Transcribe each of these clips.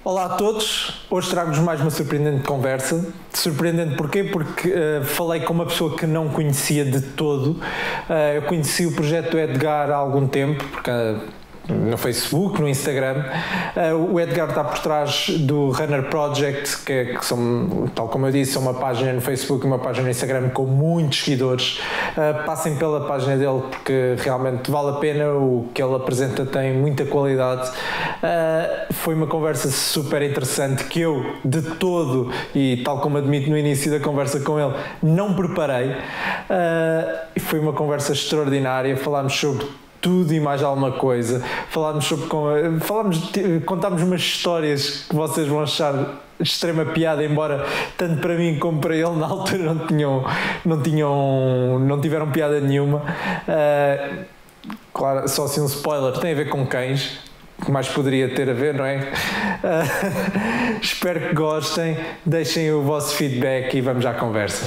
Olá a todos, hoje trago-vos mais uma surpreendente conversa. Surpreendente porquê? Porque falei com uma pessoa que não conhecia de todo. Eu conheci o projeto do Edgar há algum tempo, porque no Facebook, no Instagram. O Edgar está por trás do Runner Project, que são, tal como eu disse, é uma página no Facebook e uma página no Instagram com muitos seguidores. Passem pela página dele porque realmente vale a pena, o que ele apresenta tem muita qualidade. Foi uma conversa super interessante que eu, de todo, e tal como admito no início da conversa com ele, não preparei. Foi uma conversa extraordinária, falámos sobre tudo e mais alguma coisa. Contámos umas histórias que vocês vão achar extrema piada, embora tanto para mim como para ele na altura não tiveram piada nenhuma. Claro, só assim um spoiler, tem a ver com cães, que mais poderia ter a ver, não é? Espero que gostem, deixem o vosso feedback e vamos à conversa.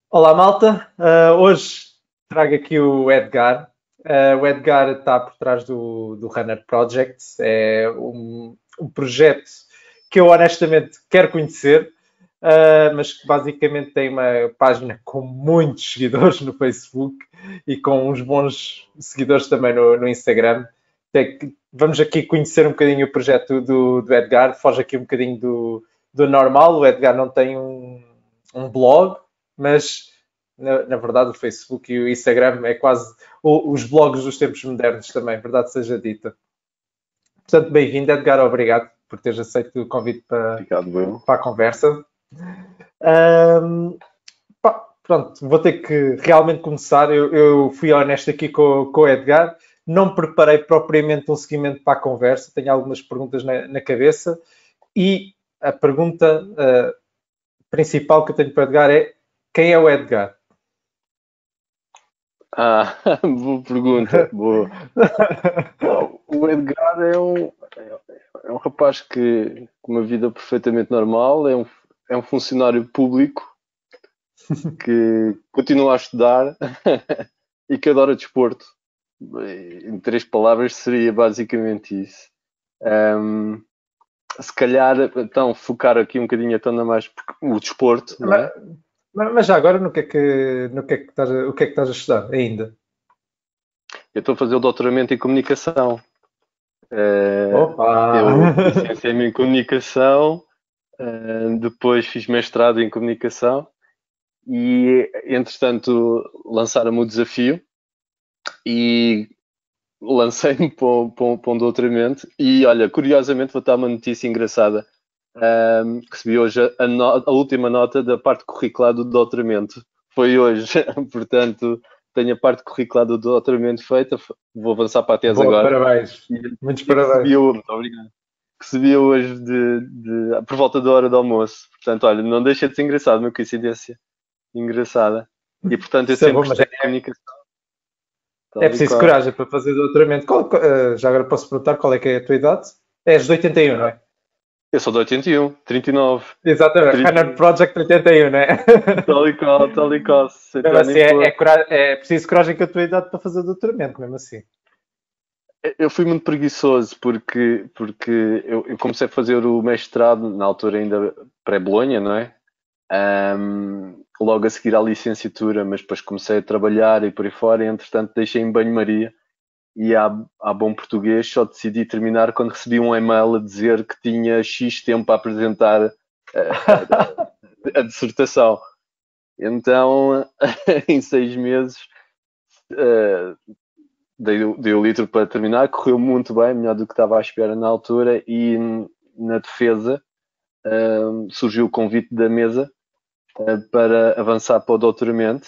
Olá malta, hoje trago aqui o Edgar. O Edgar está por trás do Runner Project. É um projeto que eu honestamente quero conhecer, mas que basicamente tem uma página com muitos seguidores no Facebook e com uns bons seguidores também no Instagram. Vamos aqui conhecer um bocadinho o projeto do Edgar. Foge aqui um bocadinho do normal. O Edgar não tem um blog, mas na verdade o Facebook e o Instagram é quase os blogs dos tempos modernos também, verdade seja dita. Portanto, bem-vindo, Edgar, obrigado por teres aceito o convite para a conversa. Pronto, vou ter que realmente começar. Eu fui honesto aqui com o Edgar, não preparei propriamente um seguimento para a conversa, tenho algumas perguntas na cabeça e a pergunta principal que eu tenho para o Edgar é: quem é o Edgar? Boa pergunta, boa. O Edgar é um rapaz que, com uma vida perfeitamente normal, é um funcionário público que continua a estudar e que adora desporto. Em 3 palavras seria basicamente isso. Se calhar, então, focar aqui um bocadinho então mais o desporto, não é? Mas já agora, o que é que estás a estudar ainda? Eu estou a fazer o doutoramento em comunicação. Opa! Eu licenciei-me em comunicação, depois fiz mestrado em comunicação e, entretanto, lançaram-me o desafio e lancei-me para um doutoramento. E olha, curiosamente, vou dar uma notícia engraçada. Recebi hoje a última nota da parte curricular do doutoramento. Foi hoje, portanto, tenho a parte curricular do doutoramento feita. Vou avançar para a tese agora. Parabéns. Muitos parabéns. Muito obrigado. Recebi hoje por volta da hora do almoço. Portanto, olha, não deixa de ser engraçado, uma coincidência engraçada. E, portanto, eu sempre gostei de comunicação. É preciso coragem para fazer doutoramento. Já agora posso perguntar qual é que é a tua idade? És de 81, não é? Eu sou de 81, 39. Exatamente, Runner Project 81, não é? Tal e qual. Mesmo assim, é preciso coragem com a tua idade para fazer doutoramento, mesmo assim. Eu fui muito preguiçoso porque eu comecei a fazer o mestrado na altura ainda pré-Bolonha, não é? Logo a seguir à licenciatura, mas depois comecei a trabalhar e por aí fora, e entretanto deixei em banho-maria e há bom português só decidi terminar quando recebi um e-mail a dizer que tinha X tempo a apresentar a dissertação. Então, em 6 meses, dei o litro para terminar, correu muito bem, melhor do que estava à espera na altura, e na defesa surgiu o convite da mesa para avançar para o doutoramento,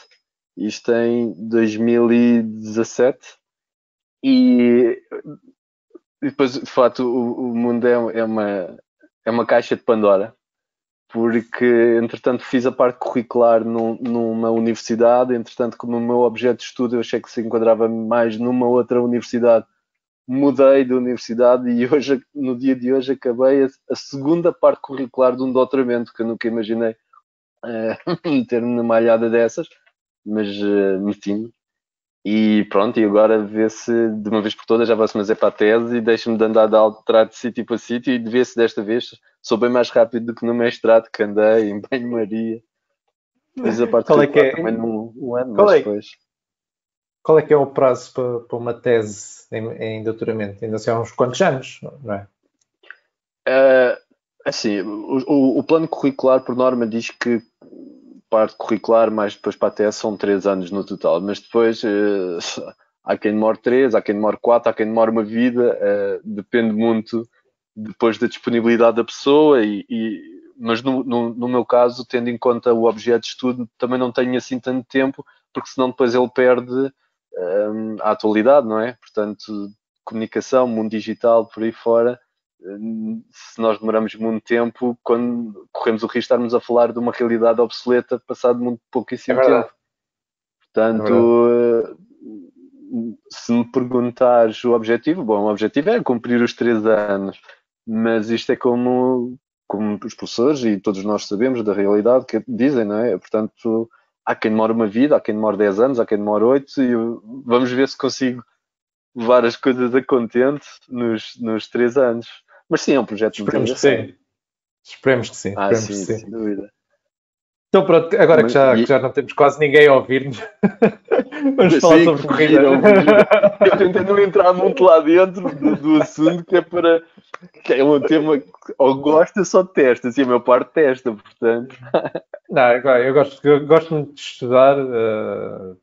isto em 2017, e depois, de facto, o mundo é uma caixa de Pandora, porque, entretanto, fiz a parte curricular numa universidade, entretanto, como o meu objeto de estudo eu achei que se enquadrava mais numa outra universidade, mudei de universidade e hoje, no dia de hoje, acabei a segunda parte curricular de um doutoramento, que eu nunca imaginei meter-me numa alhada dessas, mas meti-me. E pronto, e agora vê se de uma vez por todas já vai-se fazer para a tese e deixa-me de andar de alterar de sítio para sítio e de ver se desta vez sou bem mais rápido do que no mestrado que andei em banho-maria. Depois a parte Qual é que curricular também é, num ano, qual mas é, depois. qual é que é o prazo para uma tese em doutoramento? Ainda são uns quantos anos, não é? Uh, assim, o plano curricular por norma diz que parte curricular mais depois para a tese são 3 anos no total, mas depois há quem demore 3, há quem demore 4, há quem demore uma vida, depende muito depois da disponibilidade da pessoa mas no meu caso, tendo em conta o objeto de estudo, também não tenho assim tanto tempo, porque senão depois ele perde a atualidade, não é? Portanto, comunicação, mundo digital, por aí fora, se nós demoramos muito tempo, quando corremos o risco de estarmos a falar de uma realidade obsoleta passado muito É pouquíssimo tempo. verdade, é verdade. Portanto, se me perguntares o objetivo, bom, o objetivo é cumprir os 3 anos, mas isto é como os professores e todos nós sabemos da realidade que dizem, não é? Portanto, há quem demore uma vida, há quem demore 10 anos, há quem demore 8, e vamos ver se consigo levar as coisas a contente nos 3 anos. Mas sim, é um projeto muito Esperemos que engraçado. sim. Esperemos que sim, esperemos que Sim, sim. sem dúvida. Então pronto, agora Mas, que já não temos quase ninguém a ouvir-nos, vamos falar sim, que sobre corrida. fugiram. Eu tentei não entrar muito lá dentro do assunto, que é um tema que ou gosta ou só testa. Assim, a meu parte testa, portanto. Não, eu gosto muito de estudar.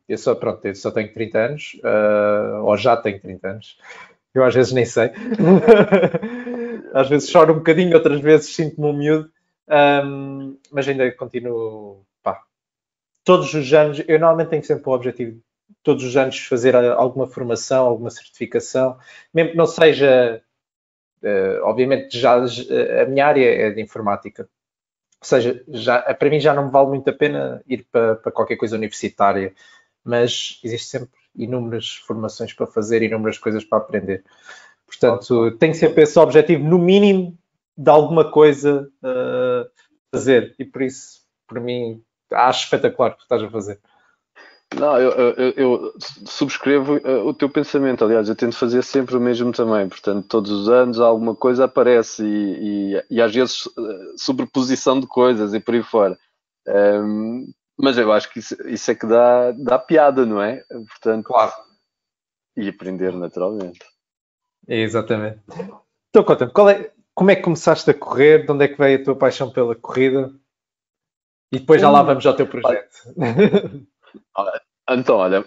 Eu só tenho 30 anos, ou já tenho 30 anos. Eu às vezes nem sei. Às vezes choro um bocadinho, outras vezes sinto-me um miúdo. Mas ainda continuo. Pá, todos os anos, eu normalmente tenho sempre o objetivo de todos os anos fazer alguma formação, alguma certificação, mesmo que não seja. Obviamente, já a minha área é de informática. Ou seja, para mim já não me vale muito a pena ir para qualquer coisa universitária, mas existe sempre inúmeras formações para fazer, inúmeras coisas para aprender. Portanto, tem sempre esse objetivo, no mínimo, de alguma coisa fazer. E por isso, para mim, acho espetacular o que estás a fazer. Não, eu subscrevo o teu pensamento. Aliás, eu tento fazer sempre o mesmo também. Portanto, todos os anos alguma coisa aparece e às vezes sobreposição de coisas e por aí fora. Mas eu acho que isso é que dá piada, não é? Portanto, Claro. e aprender naturalmente. Exatamente. Então, conta-me, como é que começaste a correr? De onde é que veio a tua paixão pela corrida? E depois já lá Ui, vamos ao teu olha, projeto. então, olha,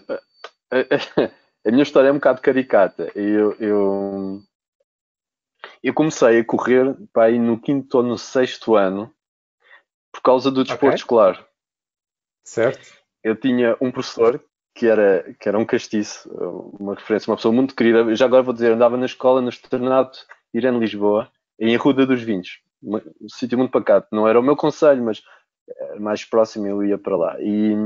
a minha história é um bocado caricata. Eu comecei a correr para aí no quinto ou no sexto ano por causa do Ok, desporto escolar. certo. Eu tinha um professor que era um castiço, uma referência, uma pessoa muito querida. Já agora vou dizer, andava na escola, no externato Irene Lisboa, em Arruda dos Vinhos, um sítio muito pacato. Não era o meu conselho, mas mais próximo eu ia para lá. E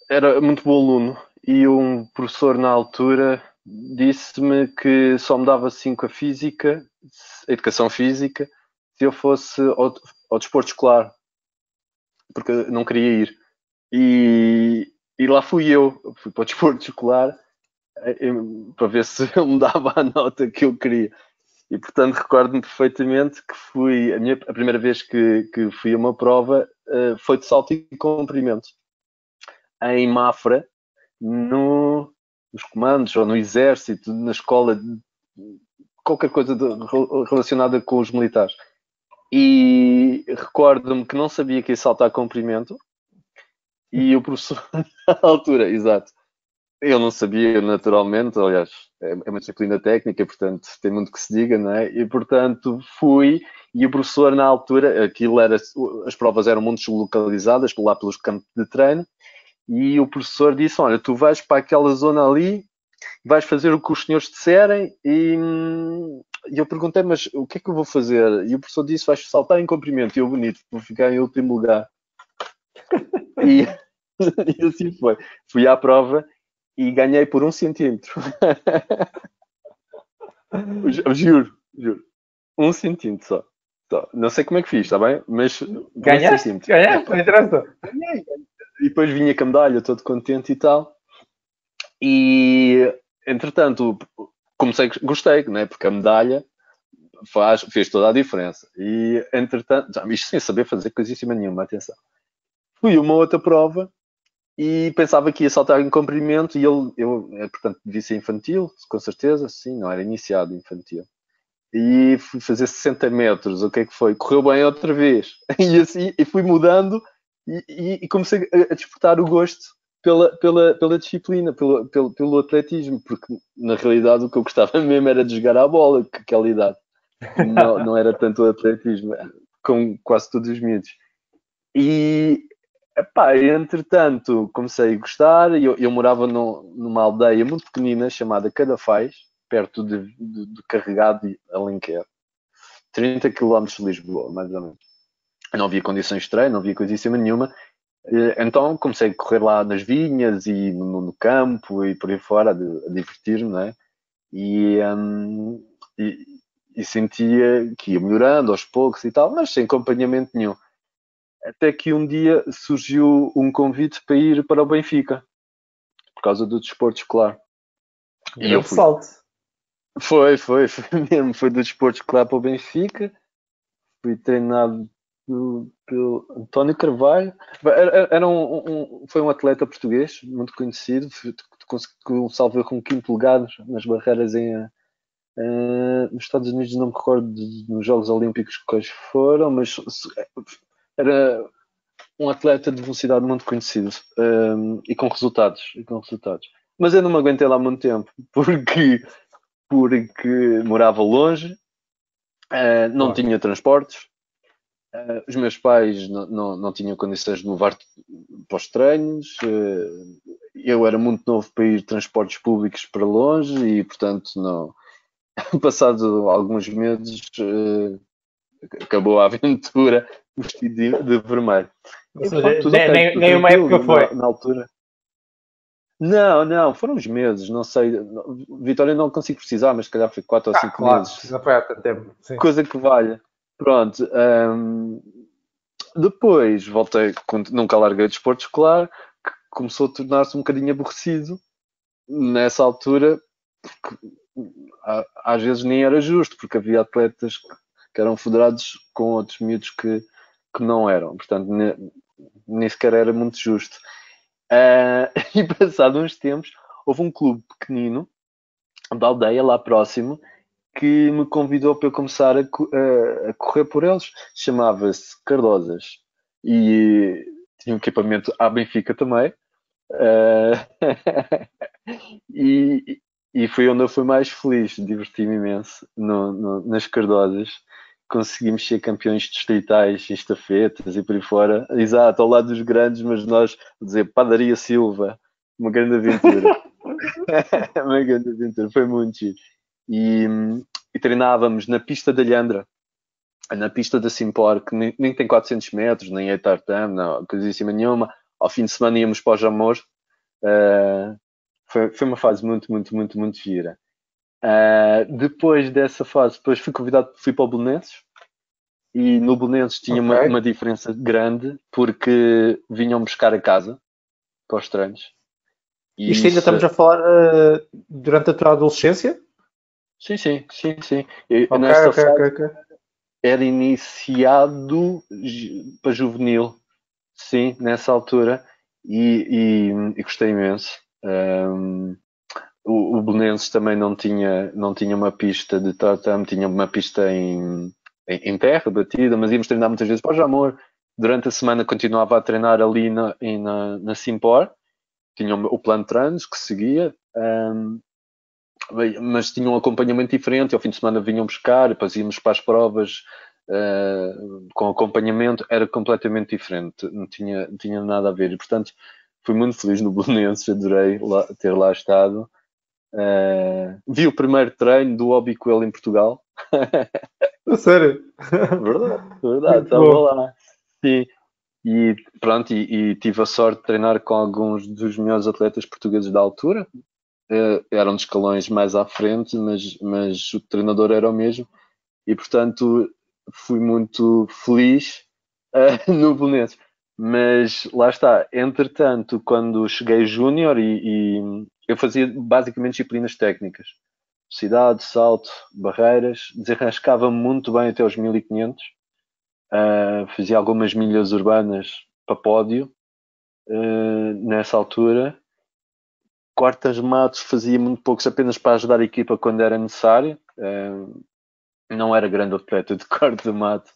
era muito bom aluno. E um professor na altura disse-me que só me dava 5 a física, a educação física, se eu fosse ao desporto escolar, porque eu não queria ir. E lá fui para o desporto escolar para ver se ele me dava a nota que eu queria. E portanto recordo-me perfeitamente que a primeira vez que fui a uma prova foi de salto e comprimento em Mafra, nos comandos ou no exército, na escola, qualquer coisa relacionada com os militares. E recordo-me que não sabia que ia saltar comprimento e o professor, na altura, exato, eu não sabia naturalmente, aliás, é uma disciplina técnica, portanto tem muito que se diga, não é? E portanto fui, e o professor na altura, as provas eram muito localizadas lá pelos campos de treino, e o professor disse, olha, tu vais para aquela zona ali, vais fazer o que os senhores disserem, e eu perguntei, mas o que é que eu vou fazer? E o professor disse, vais saltar em comprimento, e eu bonito, vou ficar em último lugar. E, e assim foi. Fui à prova e ganhei por 1 centímetro. Juro, juro. 1 centímetro só. Não sei como é que fiz, está bem? Mas por um Ganhaste? centímetro. Ganhaste? Não interessa. Ganhei. E depois vinha com a medalha, todo contente e tal. E, entretanto, gostei, né? Porque a medalha fez toda a diferença. E, entretanto, já, isto sem saber fazer coisíssima nenhuma, atenção. Fui a uma outra prova e pensava que ia saltar em comprimento e portanto, devia ser infantil, com certeza, sim, não era iniciado infantil. E fui fazer 60 metros, o que é que foi? Correu bem outra vez. E assim, e fui mudando e comecei a despertar o gosto pela disciplina, pelo atletismo, porque na realidade o que eu gostava mesmo era de jogar a bola, que aquela idade. Não era tanto o atletismo, com quase todos os miúdos. E, epá, entretanto, comecei a gostar. Eu morava numa aldeia muito pequenina chamada Cadafais, perto de Carregado e Alenquer. 30 quilómetros de Lisboa, mais ou menos. Não havia condições de treino, não havia coisíssima nenhuma. Então comecei a correr lá nas vinhas e no campo e por aí fora, a divertir-me, não é? E sentia que ia melhorando aos poucos e tal, mas sem acompanhamento nenhum. Até que um dia surgiu um convite para ir para o Benfica, por causa do desporto escolar. E eu Grande fui. salto. Foi mesmo. Foi do desporto escolar para o Benfica. Fui treinado pelo António Carvalho. Foi um atleta português, muito conhecido. Conseguiu salvar com quinto lugar nas barreiras nos Estados Unidos. Não me recordo nos Jogos Olímpicos quais foram, mas era um atleta de velocidade muito conhecido e com resultados. Mas eu não me aguentei lá muito tempo, porque morava longe, não tinha transportes, os meus pais não tinham condições de me levar para os treinos, eu era muito novo para ir transportes públicos para longe e, portanto, não. Passado alguns meses, acabou a aventura vestido de vermelho. Ou E seja, pronto, tudo ok, tudo nem uma época tranquilo foi. na altura. Não, foram uns meses, não sei. Vitória não consigo precisar, mas se calhar foi 4 ou 5 Claro, meses. não foi há tanto tempo. Sim. Coisa que valha. Pronto. Depois voltei, nunca larguei o desporto escolar, que começou a tornar-se um bocadinho aborrecido nessa altura, porque às vezes nem era justo, porque havia atletas que eram federados com outros miúdos que não eram. Portanto, nem sequer era muito justo. E passado uns tempos, houve um clube pequenino da aldeia lá próximo que me convidou para eu começar a correr por eles. Chamava-se Cardosas e tinha um equipamento à Benfica também. E, e foi onde eu fui mais feliz, diverti-me imenso nas Cardosas. Conseguimos ser campeões distritais em estafetas e por aí fora. Exato, ao lado dos grandes, mas nós, dizer, Padaria Silva, uma grande aventura. Uma grande aventura, foi muito giro. E treinávamos na pista da Alhandra, na pista da Simpor, que nem tem 400 metros, nem é tartan, não, coisíssima nenhuma. Ao fim de semana íamos para o Jamor. Foi uma fase muito gira. Depois dessa fase, depois fui convidado, fui para o Belenenses. E no Belenenses tinha Ok. uma diferença grande, porque vinham buscar a casa para os treinos. Isto E ainda isso, estamos a falar durante a tua adolescência? sim. E Ok, nesta ok, ok, fase ok. era iniciado para juvenil, sim, nessa altura, e gostei imenso. O Belenenses também não tinha uma pista de tatame, tinha uma pista em terra batida, mas íamos treinar muitas vezes para o Jamor. Durante a semana continuava a treinar ali na Simpor, tinha o plano de treinos que seguia, mas tinha um acompanhamento diferente. Ao fim de semana vinham buscar, depois íamos para as provas com acompanhamento, era completamente diferente, não tinha nada a ver. E, portanto, fui muito feliz no Belenenses, adorei ter lá estado. Vi o primeiro treino do Hobby Coelho em Portugal. A sério? Verdade, Muito estava bom. lá. Sim. E pronto, e tive a sorte de treinar com alguns dos melhores atletas portugueses da altura. Eram de escalões mais à frente, mas o treinador era o mesmo. E portanto fui muito feliz no Belenenses. Mas lá está, entretanto, quando cheguei júnior e eu fazia basicamente disciplinas técnicas, velocidade, salto, barreiras, desenrascava muito bem até os 1500, fazia algumas milhas urbanas para pódio nessa altura. Quartas matos fazia muito poucos apenas para ajudar a equipa quando era necessário. Não era grande atleta de quarta mato.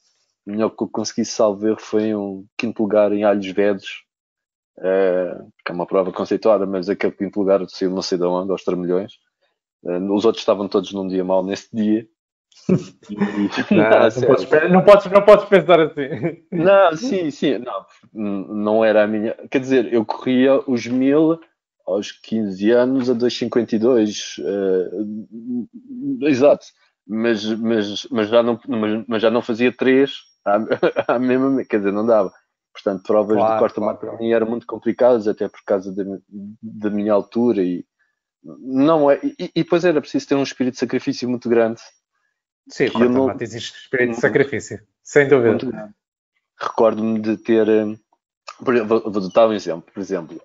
O melhor que eu consegui salvar foi um quinto lugar em Alhos Vedos, que é uma prova conceituada, mas aquele quinto lugar saiu não sei de onde, aos tramilhões. Os outros estavam todos num dia mau nesse dia. E, não, Não, sério. não podes pensar assim. Não, sim, sim, não, não era a minha. Quer dizer, eu corria os 1000 aos 15 anos a 2,52. Exato. Mas já não fazia 3 à mesma. Quer dizer, não dava. Portanto, provas de Claro, corta-mato claro, para claro. mim eram muito complicadas, até por causa da minha altura. E, não é, e depois era preciso ter um espírito de sacrifício muito grande, Sim, que eu não. corta-mato existe espírito de Muito, sacrifício, sem dúvida. muito grande. Recordo-me de ter. Vou dar um exemplo. Por exemplo,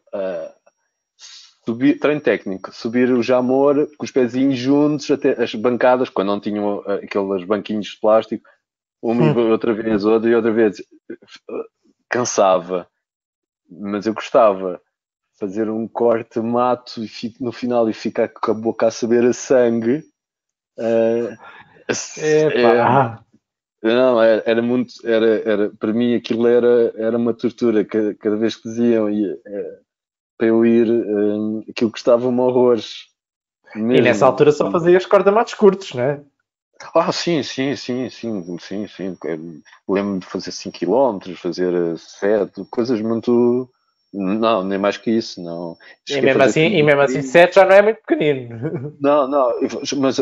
treino técnico, subir o Jamor com os pezinhos juntos até as bancadas, quando não tinham aqueles banquinhos de plástico, uma e outra vez, outra e outra vez. Cansava, mas eu gostava. Fazer um corte mato e no final e ficar com a boca a saber a sangue. Uh, Epá. não, era muito. Para mim aquilo era uma tortura. Cada vez que diziam para eu ir, aquilo custava-me horrores. E nessa Mesmo. altura só fazias corta-matos curtos, não é? Sim, sim, sim, sim, sim, sim. Lembro-me de fazer 5 km, fazer 7, coisas muito. Não, nem mais que isso, não. Cheguei a fazer E mesmo assim 7 já não é muito pequenino. Não, não, mas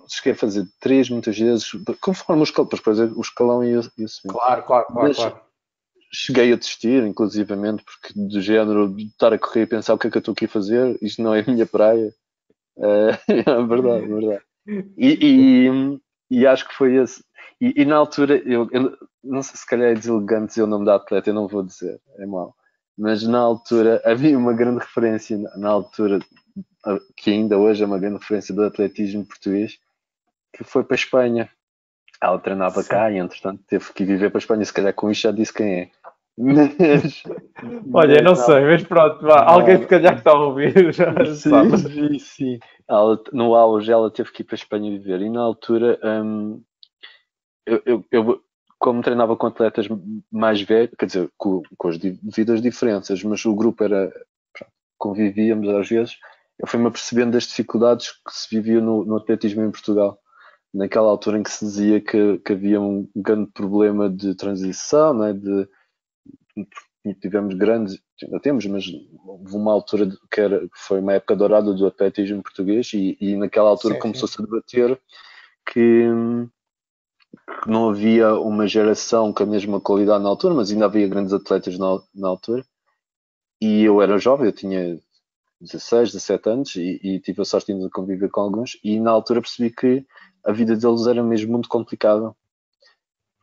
cheguei a fazer 3 muitas vezes, conforme o escalão, depois o escalão ia subindo. Claro, claro, claro, Mas claro. cheguei a desistir, inclusivamente, porque do género de estar a correr e pensar o que é que eu estou aqui a fazer, isto não é a minha praia. É verdade, é verdade. E, e, e acho que foi esse. E na altura, eu não sei se calhar é deselegante dizer o nome da atleta, eu não vou dizer, é mau. Mas na altura havia uma grande referência, na altura, que ainda hoje é uma grande referência do atletismo português, que foi para a Espanha. Ela treinava Sim. cá e, entretanto, teve que viver para a Espanha. Se calhar com isto já disse quem é. Mas, Olha, mas não sei, mas pronto, vá. Alguém se não, calhar que está a ouvir já sim, sabe. sim, sim. No auge, ela teve que ir para a Espanha viver. E na altura, eu, como treinava com atletas mais velhos, quer dizer, com as devidas diferenças, mas o grupo era, convivíamos às vezes, eu fui-me apercebendo das dificuldades que se viviam no atletismo em Portugal. Naquela altura em que se dizia que havia um grande problema de transição, não é? Tivemos grandes, ainda temos, mas houve uma altura que foi uma época dourada do atletismo português e naquela altura Sim, sim. começou-se a debater que, que não havia uma geração com a mesma qualidade na altura, mas ainda havia grandes atletas na altura. E eu era jovem, eu tinha 16, 17 anos e tive a sorte de conviver com alguns. E na altura percebi que a vida deles era mesmo muito complicada,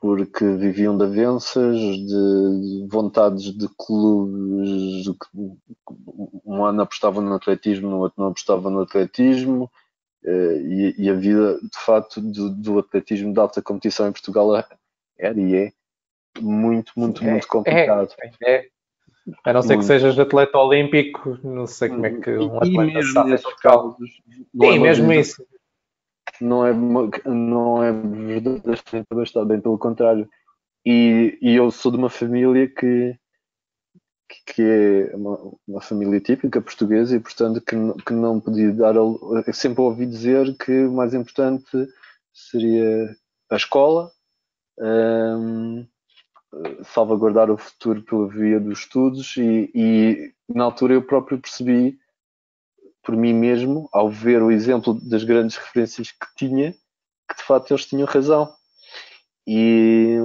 porque viviam de avanças, de vontades de clubes. Um ano apostavam no atletismo, no outro não apostavam no atletismo. E a vida, de facto, do atletismo de alta competição em Portugal era e é muito, muito, muito É, complicado. é. A não ser que Muito. sejas atleta olímpico, não sei como é que um E atleta se mesmo safa em nesses Portugal. casos, não é Sim, uma mesmo vida, isso. não é verdadeiramente abastada, bem pelo contrário. E eu sou de uma família que é uma família típica portuguesa e, portanto, que não podia dar. Eu sempre ouvi dizer que o mais importante seria a escola, hum, salvaguardar o futuro pela via dos estudos, e na altura eu próprio percebi por mim mesmo, ao ver o exemplo das grandes referências que tinha, que de facto eles tinham razão. E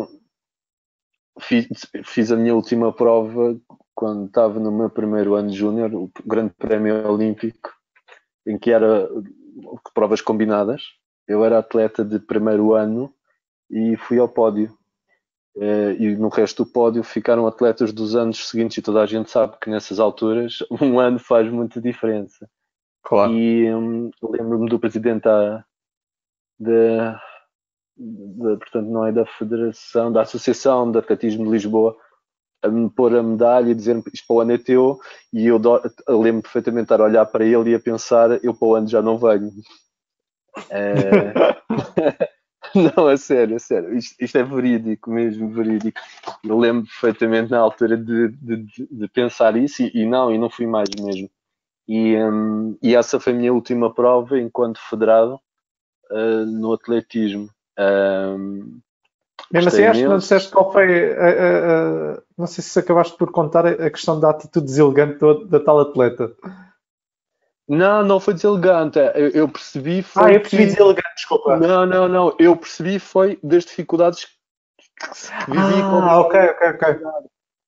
fiz a minha última prova quando estava no meu primeiro ano de júnior, o Grande Prémio Olímpico, em que era provas combinadas. Eu era atleta de primeiro ano e fui ao pódio. e no resto do pódio ficaram atletas dos anos seguintes, e toda a gente sabe que nessas alturas um ano faz muita diferença. Claro. E lembro-me do presidente portanto, não é da Federação, da Associação de Atletismo de Lisboa, a me pôr a medalha e dizer-me isto para o ano é teu, e eu lembro perfeitamente de estar a olhar para ele e a pensar, eu para o ano já não venho. Não, a sério, a sério. Isto é verídico mesmo, verídico. Eu lembro perfeitamente na altura de pensar isso e não fui mais mesmo. E essa foi a minha última prova enquanto federado no atletismo. Mesmo assim, Gostei acho que não imenso. disseste qual foi. Não sei se acabaste por contar a questão da atitude deselegante da tal atleta. Não foi deselegante. Eu percebi Ah, foi eu percebi que. deselegante, desculpa. Não. Eu percebi foi das dificuldades que vivia com Ah, ok.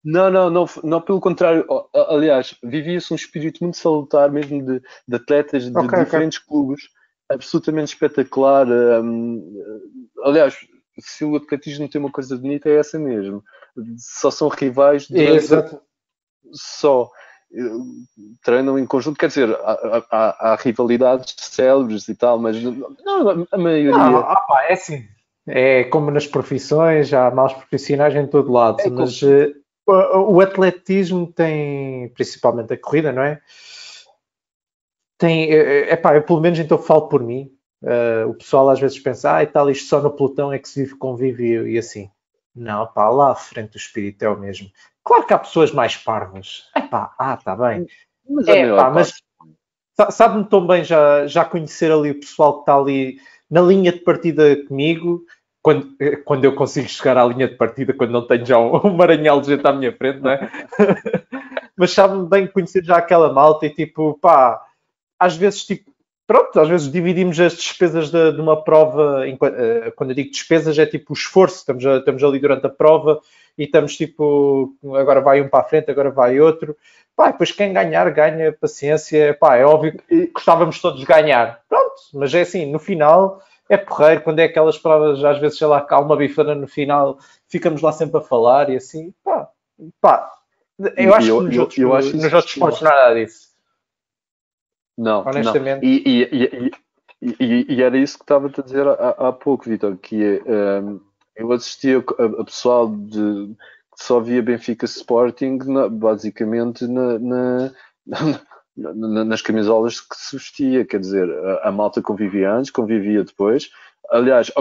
Não, pelo contrário. Aliás, vivia-se um espírito muito salutar, mesmo de atletas de Ok. diferentes clubes, absolutamente espetacular. Aliás, se o atletismo tem uma coisa bonita, é essa mesmo. Só são rivais durante. Exato. Só treinam em conjunto, quer dizer, há rivalidades célebres e tal, mas não, a maioria Pá, é assim. É como nas profissões, há maus profissionais em todo lado, é. mas o atletismo tem, principalmente a corrida, não é? Tem, pá, eu pelo menos então falo por mim. O pessoal às vezes pensa, e tal, isto só no pelotão é que se vive convívio e assim. Não, pá, lá à frente o espírito é o mesmo. Claro que há pessoas mais parvas. Tá bem. Mas a maior Mas parte. sabe-me tão bem já conhecer ali o pessoal que está ali na linha de partida comigo, quando eu consigo chegar à linha de partida, quando não tenho já um maranhal de gente à minha frente, não é? Mas sabe-me bem conhecer já aquela malta e tipo, pá, às vezes tipo, pronto, às vezes dividimos as despesas de uma prova, quando eu digo despesas é tipo o esforço, estamos ali durante a prova e estamos tipo, agora vai um para a frente, agora vai outro. Pá, depois quem ganhar, ganha, paciência. Pá, é óbvio que gostávamos todos de ganhar. Pronto, mas é assim, no final é porreiro, quando é aquelas provas, às vezes, sei lá, que há uma bifana no final, ficamos lá sempre a falar e assim, pá. Eu E acho que eu acho isso nos outros especial. esportes não há nada disso, Não. honestamente. E era isso que estava-te a dizer há pouco, Vitor, que eu assistia a pessoal que só via Benfica Sporting, basicamente nas camisolas que se vestia, quer dizer, a malta convivia antes, convivia depois. Aliás,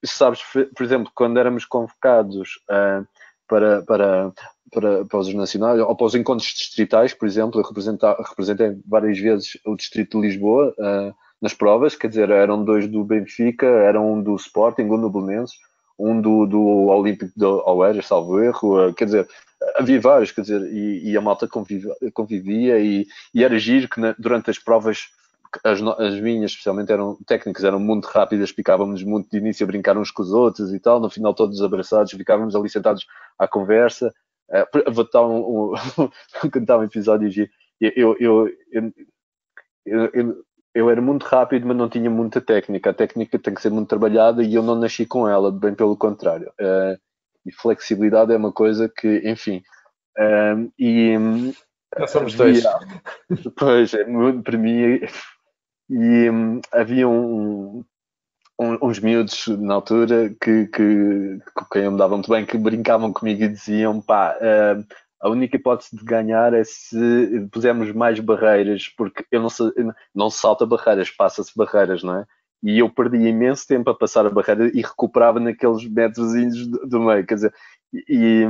sabes, por exemplo, quando éramos convocados para, para, para os nacionais ou para os encontros distritais, por exemplo, eu representei várias vezes o distrito de Lisboa nas provas, quer dizer, eram dois do Benfica, era um do Sporting, um do Belenenses, um do Olímpico de Oeiras, salvo erro, quer dizer, havia vários, quer dizer, e a malta convivia e era giro que durante as provas as minhas, especialmente, eram técnicas, eram muito rápidas, ficávamos muito de início a brincar uns com os outros e tal, no final todos abraçados, ficávamos ali sentados à conversa. Vou dar contar um episódio giro. Eu, eu, eu, eu era muito rápido, mas não tinha muita técnica. A técnica tem que ser muito trabalhada e eu não nasci com ela, bem pelo contrário. E flexibilidade é uma coisa que, enfim. Nós somos dois. Pois, para mim, e havia uns miúdos na altura com quem eu me dava muito bem, que brincavam comigo e diziam, pá, a única hipótese de ganhar é se pusermos mais barreiras, porque eu não se salta barreiras, passa-se barreiras, não é? E eu perdi imenso tempo a passar a barreira e recuperava naqueles metrozinhos do meio, quer dizer, e,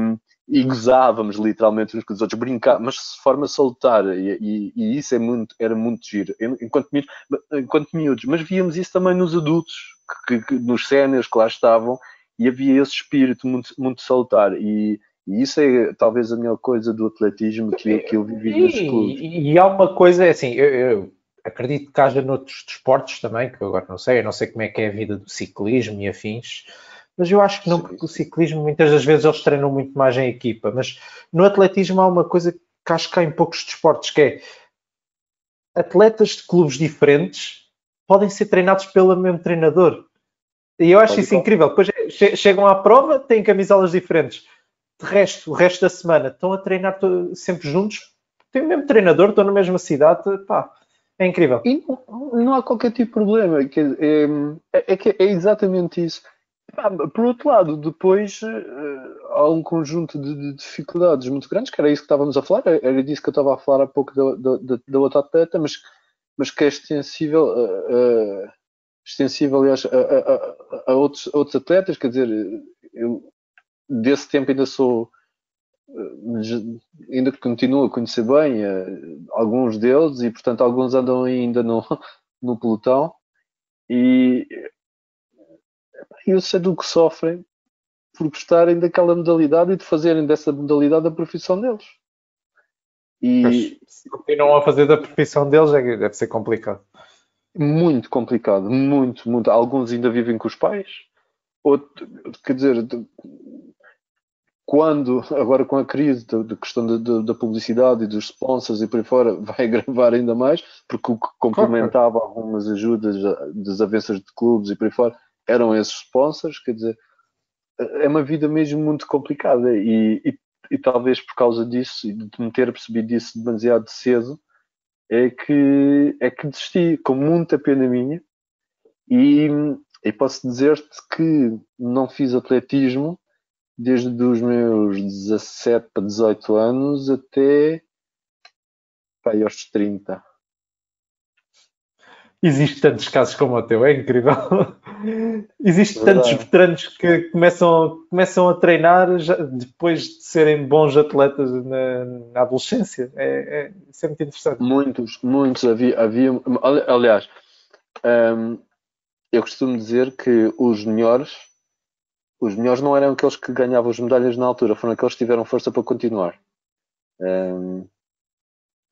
e gozávamos literalmente uns com os outros, brincar, mas de forma salutar, e isso era muito giro, enquanto miúdos, mas víamos isso também nos adultos, nos séniores que lá estavam, e havia esse espírito muito, muito salutar, e isso é talvez a melhor coisa do atletismo que eu vivi nesses clubes. E há uma coisa, é assim, eu acredito que haja noutros desportos também, que eu agora não sei, eu não sei como é que é a vida do ciclismo e afins, mas eu acho que não, Sim, porque o ciclismo muitas das vezes eles treinam muito mais em equipa, mas no atletismo há uma coisa que acho que há em poucos desportos, que é atletas de clubes diferentes podem ser treinados pelo mesmo treinador. E eu acho tal e isso qual. incrível. Depois chegam à prova, têm camisolas diferentes. De resto, o resto da semana estão a treinar sempre juntos, têm o mesmo treinador, estão na mesma cidade, pá, é incrível. E não há qualquer tipo de problema. É exatamente isso. Por outro lado, depois há um conjunto de dificuldades muito grandes, que era isso que estávamos a falar, era disso que eu estava a falar há pouco da outra atleta, mas que é extensível aliás, a outros atletas, quer dizer, eu desse tempo ainda continuo a conhecer bem alguns deles e, portanto, alguns andam ainda no pelotão e eu sei do que sofrem por gostarem daquela modalidade e de fazerem dessa modalidade a profissão deles. Pois, E se continuam a fazer da profissão deles, deve ser complicado. muito complicado, muito, muito. Alguns ainda vivem com os pais, quer dizer, quando, agora com a crise da questão da publicidade e dos sponsors e por aí fora, vai agravar ainda mais, porque o que Claro. complementava algumas ajudas das avanças de clubes e por aí fora eram esses sponsors, quer dizer, é uma vida mesmo muito complicada e talvez por causa disso e de me ter percebido isso demasiado cedo, é que desisti, com muita pena minha, e, e posso dizer-te que não fiz atletismo desde os meus 17 para 18 anos até pá, aos 30. Existem tantos casos como o teu, é incrível. Existem tantos Verdade. veteranos que começam a treinar depois de serem bons atletas na adolescência. Isso é muito interessante. Muitos havia aliás, hum, eu costumo dizer que os melhores não eram aqueles que ganhavam as medalhas na altura, foram aqueles que tiveram força para continuar. Hum,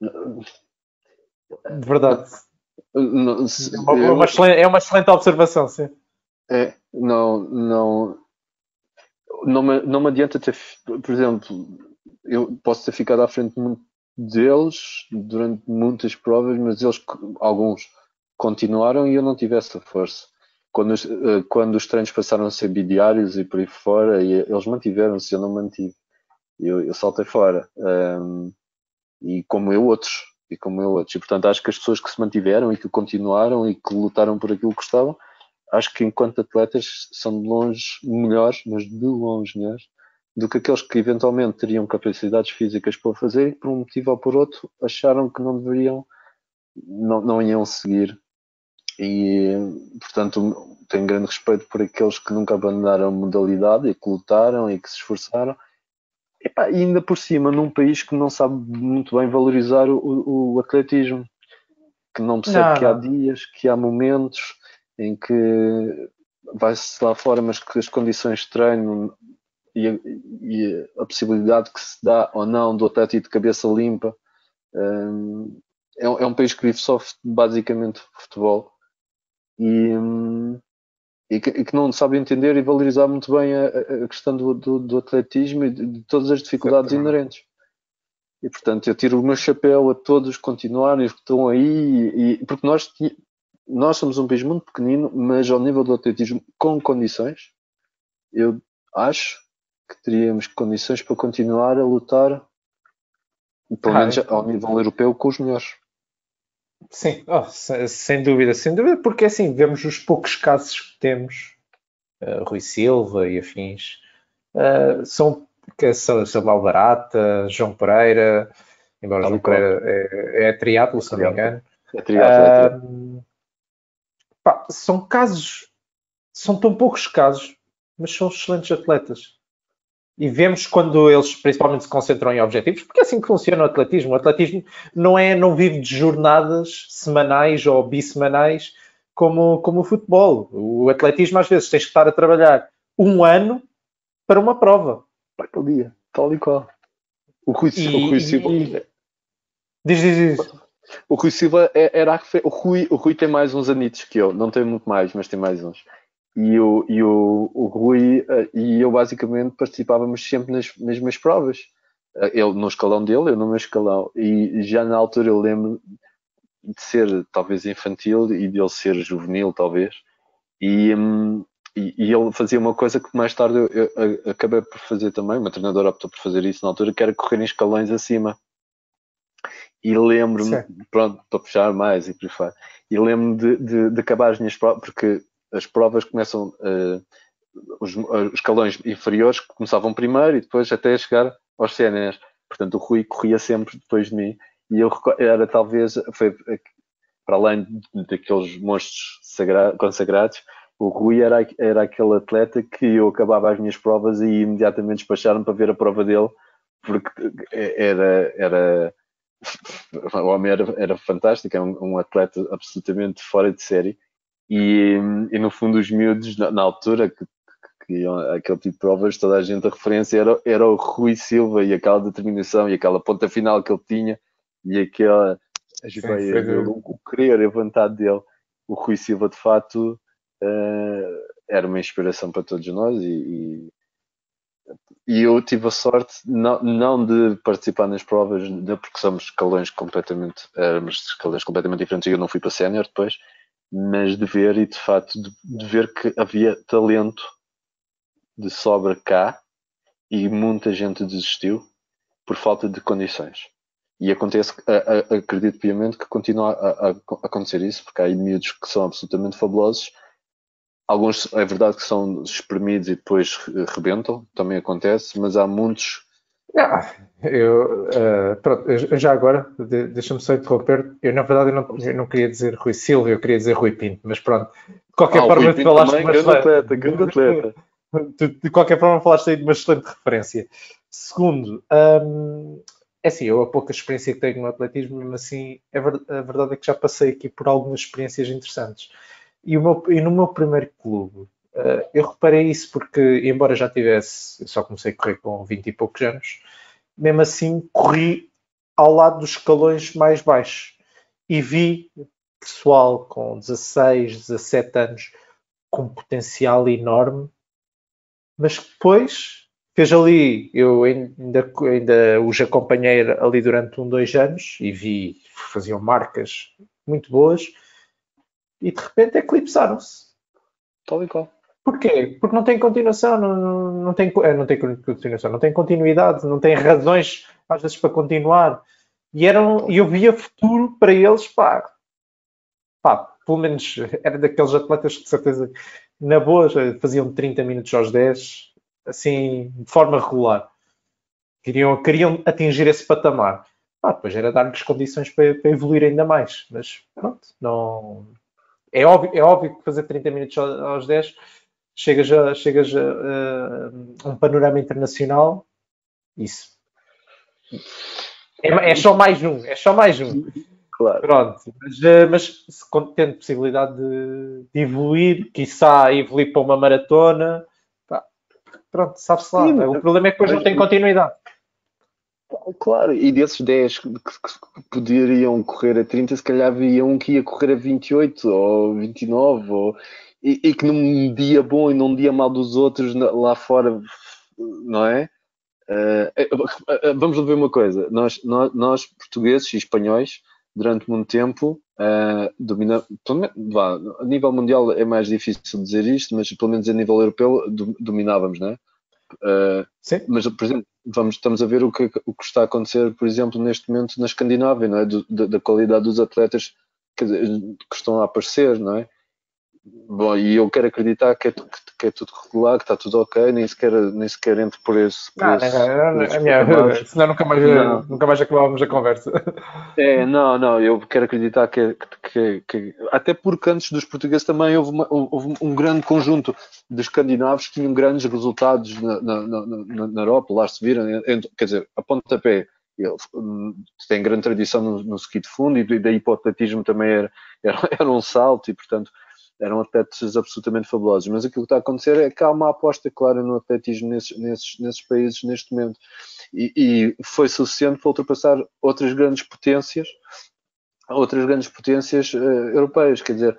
De verdade. não, É uma excelente observação, sim. não me adianta ter, por exemplo, eu posso ter ficado à frente deles durante muitas provas, mas alguns continuaram e eu não tive essa força. Quando os treinos passaram a ser bidiários e por aí fora, e eles mantiveram-se, eu não mantive. Eu saltei fora. E como eu outros. E como eu outros. E portanto acho que as pessoas que se mantiveram e que continuaram e que lutaram por aquilo que gostavam, acho que enquanto atletas são de longe melhores, mas de longe melhores, do que aqueles que eventualmente teriam capacidades físicas para fazer e por um motivo ou por outro acharam que não deveriam, não iam seguir. E portanto tenho grande respeito por aqueles que nunca abandonaram a modalidade e que lutaram e que se esforçaram. E ainda por cima, num país que não sabe muito bem valorizar o atletismo, que não percebe Não, que há não. dias, que há momentos em que vai-se lá fora, mas que as condições de treino e a possibilidade que se dá ou não do atleta ir de cabeça limpa. É um país que vive só basicamente futebol e que não sabe entender e valorizar muito bem a questão do atletismo e de todas as dificuldades Certamente. inerentes. E portanto eu tiro o meu chapéu a todos continuarem, que estão aí, porque nós somos um país muito pequenino, mas ao nível do atletismo, com condições, eu acho que teríamos condições para continuar a lutar, pelo menos ao Então, nível europeu, com os melhores. sim, sem dúvida, sem dúvida, porque assim, vemos os poucos casos que temos, Rui Silva e afins, são Malbarata, João Pereira, embora Tal e João qual. Pereira é triatlo, É se não me triatlo. engano. É triatlo, é triatlo. Pá, são casos, são tão poucos casos, mas são excelentes atletas. E vemos quando eles principalmente se concentram em objetivos, porque é assim que funciona o atletismo. O atletismo não vive de jornadas semanais ou bissemanais como o futebol. O atletismo às vezes tens que estar a trabalhar um ano para uma prova. Para aquele dia, tal e qual. O Rui Silva. Diz. O Rui Silva era o Rui tem mais uns anitos que eu, não tem muito mais, mas tem mais uns. E o Rui e eu basicamente participávamos sempre nas mesmas provas. Ele no escalão dele, eu no meu escalão. E já na altura eu lembro de ser talvez infantil e dele ser juvenil, talvez. E e ele fazia uma coisa que mais tarde eu acabei por fazer também, uma treinadora optou por fazer isso na altura, que era correr em escalões acima. E lembro-me, Sim. pronto, para puxar mais e por aí fora, e lembro-me de acabar as minhas provas, porque as provas começam, os escalões inferiores começavam primeiro e depois até chegar aos séniores. Portanto, o Rui corria sempre depois de mim e eu era talvez, foi, para além daqueles monstros consagrados, o Rui era aquele atleta que eu acabava as minhas provas e imediatamente despacharam para ver a prova dele, porque era o homem era fantástico, é um atleta absolutamente fora de série. E no fundo, os miúdos, na altura, que iam aquele tipo de provas, toda a gente, a referência era o Rui Silva e aquela determinação e aquela ponta final que ele tinha e aquela as Sim, ideias dele, o querer e a vontade dele. O Rui Silva, de facto, era uma inspiração para todos nós e eu tive a sorte não de participar nas provas, porque somos escalões completamente diferentes e eu não fui para sénior depois, mas de ver e de facto de ver que havia talento de sobra cá e muita gente desistiu por falta de condições. E acontece, acredito piamente que continua a acontecer isso, porque há aí miúdos que são absolutamente fabulosos. Alguns é verdade que são espremidos e depois rebentam, também acontece, mas há muitos. Pronto, eu já agora, deixa-me só interromper. Eu, na verdade, eu não queria dizer Rui Silva, eu queria dizer Rui Pinto, mas pronto, de qualquer O Rui forma, tu Pinto falaste de também, uma grande excelente, atleta, grande atleta. de qualquer forma, falaste aí de uma excelente referência. Segundo, é assim, eu a pouca experiência que tenho no atletismo, mesmo assim, a verdade é que já passei aqui por algumas experiências interessantes. E no meu primeiro clube, eu reparei isso porque, embora já tivesse, eu só comecei a correr com 20 e poucos anos, mesmo assim corri ao lado dos escalões mais baixos e vi pessoal com 16, 17 anos com potencial enorme, mas que depois fez ali, eu ainda os acompanhei ali durante 2 anos e vi, faziam marcas muito boas e de repente eclipsaram-se. Tal e qual. Porquê? Porque não tem continuação, não tem continuação, não tem continuidade, não tem razões às vezes para continuar. E eu via futuro para eles, pelo menos era daqueles atletas que de certeza, na boa, faziam 30 minutos aos 10, assim, de forma regular. Queriam atingir esse patamar. Depois era dar-lhes condições para evoluir ainda mais. Mas pronto, não. É óbvio que fazer 30 minutos aos 10 chegas a um panorama internacional. Isso. É só mais um, é só mais um. Claro. Pronto, mas se tendo possibilidade de evoluir, quiçá evoluir para uma maratona, pronto, sabe-se lá. Sim, O problema é que depois não mas, tem continuidade. claro, e desses 10 que poderiam correr a 30, se calhar havia um que ia correr a 28 ou 29, e que num dia bom e num dia mal dos outros lá fora, não é? Vamos ver uma coisa, nós portugueses e espanhóis, durante muito tempo, dominamos, a nível mundial é mais difícil dizer isto, mas pelo menos a nível europeu dominávamos, não é? Sim. Mas, por exemplo, estamos a ver o que está a acontecer, por exemplo, neste momento na Escandinávia, não é? Da qualidade dos atletas que estão a aparecer, não é? Bom, e eu quero acreditar que é tudo regular, que está tudo ok, nem sequer entro por esses patamares. Senão Não, nunca mais acabávamos a conversa. não, eu quero acreditar até porque antes dos portugueses também houve um grande conjunto de escandinavos que tinham grandes resultados na Europa, lá se viram, quer dizer, a pontapé, ele tem grande tradição no ski de fundo e daí para o atletismo também era um salto e, portanto, eram atletas absolutamente fabulosos. Mas aquilo que está a acontecer é que há uma aposta clara no atletismo nesses países neste momento. E foi suficiente para ultrapassar outras grandes potências europeias. Quer dizer,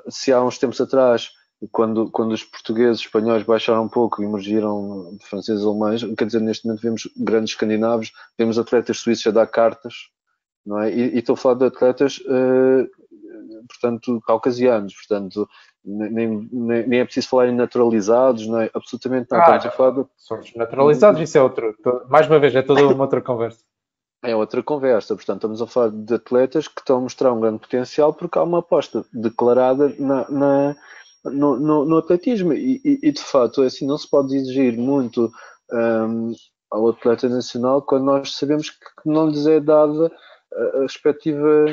se há uns tempos atrás, quando os portugueses, espanhóis baixaram um pouco e emergiram franceses, alemães, quer dizer, neste momento vemos grandes escandinavos, vemos atletas suíços a dar cartas, não é? E estou a falar de atletas, portanto, caucasianos, portanto, Nem é preciso falar em naturalizados, não é absolutamente nada. Estamos a falar somos naturalizados, isso é outro. Mais uma vez, é toda uma outra conversa. é outra conversa. Portanto, estamos a falar de atletas que estão a mostrar um grande potencial porque há uma aposta declarada no atletismo. E, de facto, é assim, não se pode exigir muito ao atleta nacional quando nós sabemos que não lhes é dada a respectiva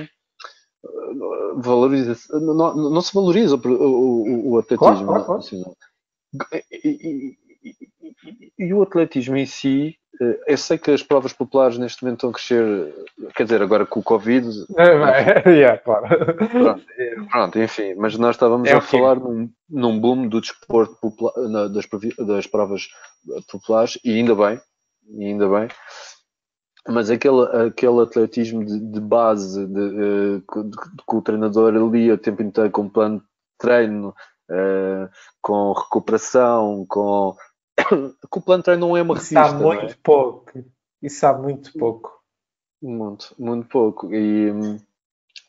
valorização. Não se valoriza o Claro, atletismo claro, claro. nacional. E o atletismo em si, eu sei que as provas populares neste momento estão a crescer, quer dizer, agora com o Covid, enfim, Yeah, claro. pronto, enfim, mas nós estávamos É a o que é. falar num boom do desporto popular, das provas populares, e ainda bem, mas aquele atletismo de base, com o treinador ali o tempo inteiro com plano de treino, com recuperação, que o plano de treino não é uma Isso há revista, não é? muito pouco. Isso há muito pouco. Muito, muito pouco. E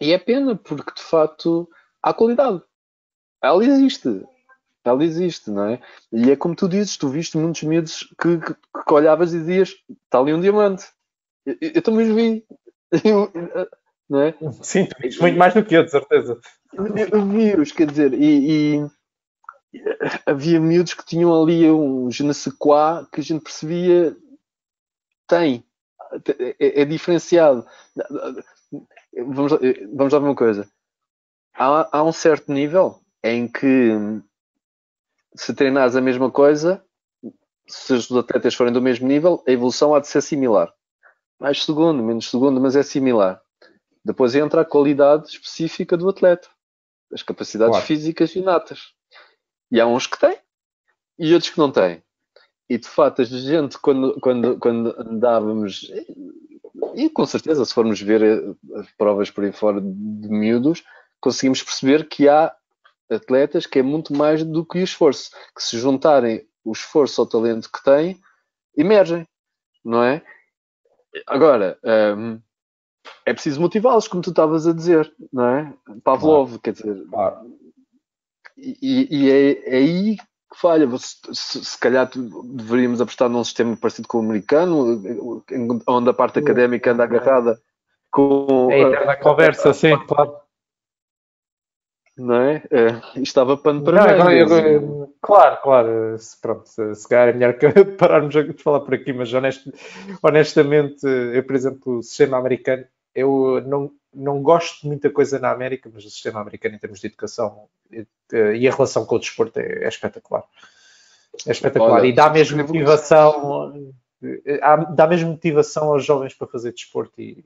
é pena, porque de facto há qualidade. Ela existe. Ela existe, não é? E é como tu dizes, tu viste muitos miúdos que olhavas e dizias, está ali um diamante. Eu também os vi. Não é? Sim, tu viste muito mais do que eu, de certeza. Eu vi-os, quer dizer, e havia miúdos que tinham ali um je ne sais quoi que a gente percebia tem. É diferenciado. Vamos lá ver uma coisa. Há um certo nível em que se treinares a mesma coisa, se os atletas forem do mesmo nível, a evolução há de ser similar. Mais segundo, menos segundo, mas é similar. Depois entra a qualidade específica do atleta, as capacidades Claro. físicas inatas. E há uns que têm e outros que não têm. E de facto, a gente, quando andávamos, e com certeza, se formos ver as provas por aí fora de miúdos, conseguimos perceber que há atletas que é muito mais do que o esforço. Que se juntarem o esforço ao talento que têm, emergem, não é? Agora, é preciso motivá-los, como tu estavas a dizer, não é? Claro, Pavlov, quer dizer, claro. e é aí que falha. Se calhar deveríamos apostar num sistema parecido com o americano, onde a parte académica anda agarrada com É a eterna conversa, sim, claro. não é? Estava pano para Não, mangas. claro, claro. Pronto, se calhar é melhor que pararmos de falar por aqui, mas honestamente, eu, por exemplo, o sistema americano, eu não gosto de muita coisa na América, mas o sistema americano, em termos de educação e a relação com o desporto, é espetacular. É espetacular. Olha, E dá mesmo subscrevo-te. motivação, dá mesmo motivação aos jovens para fazer desporto e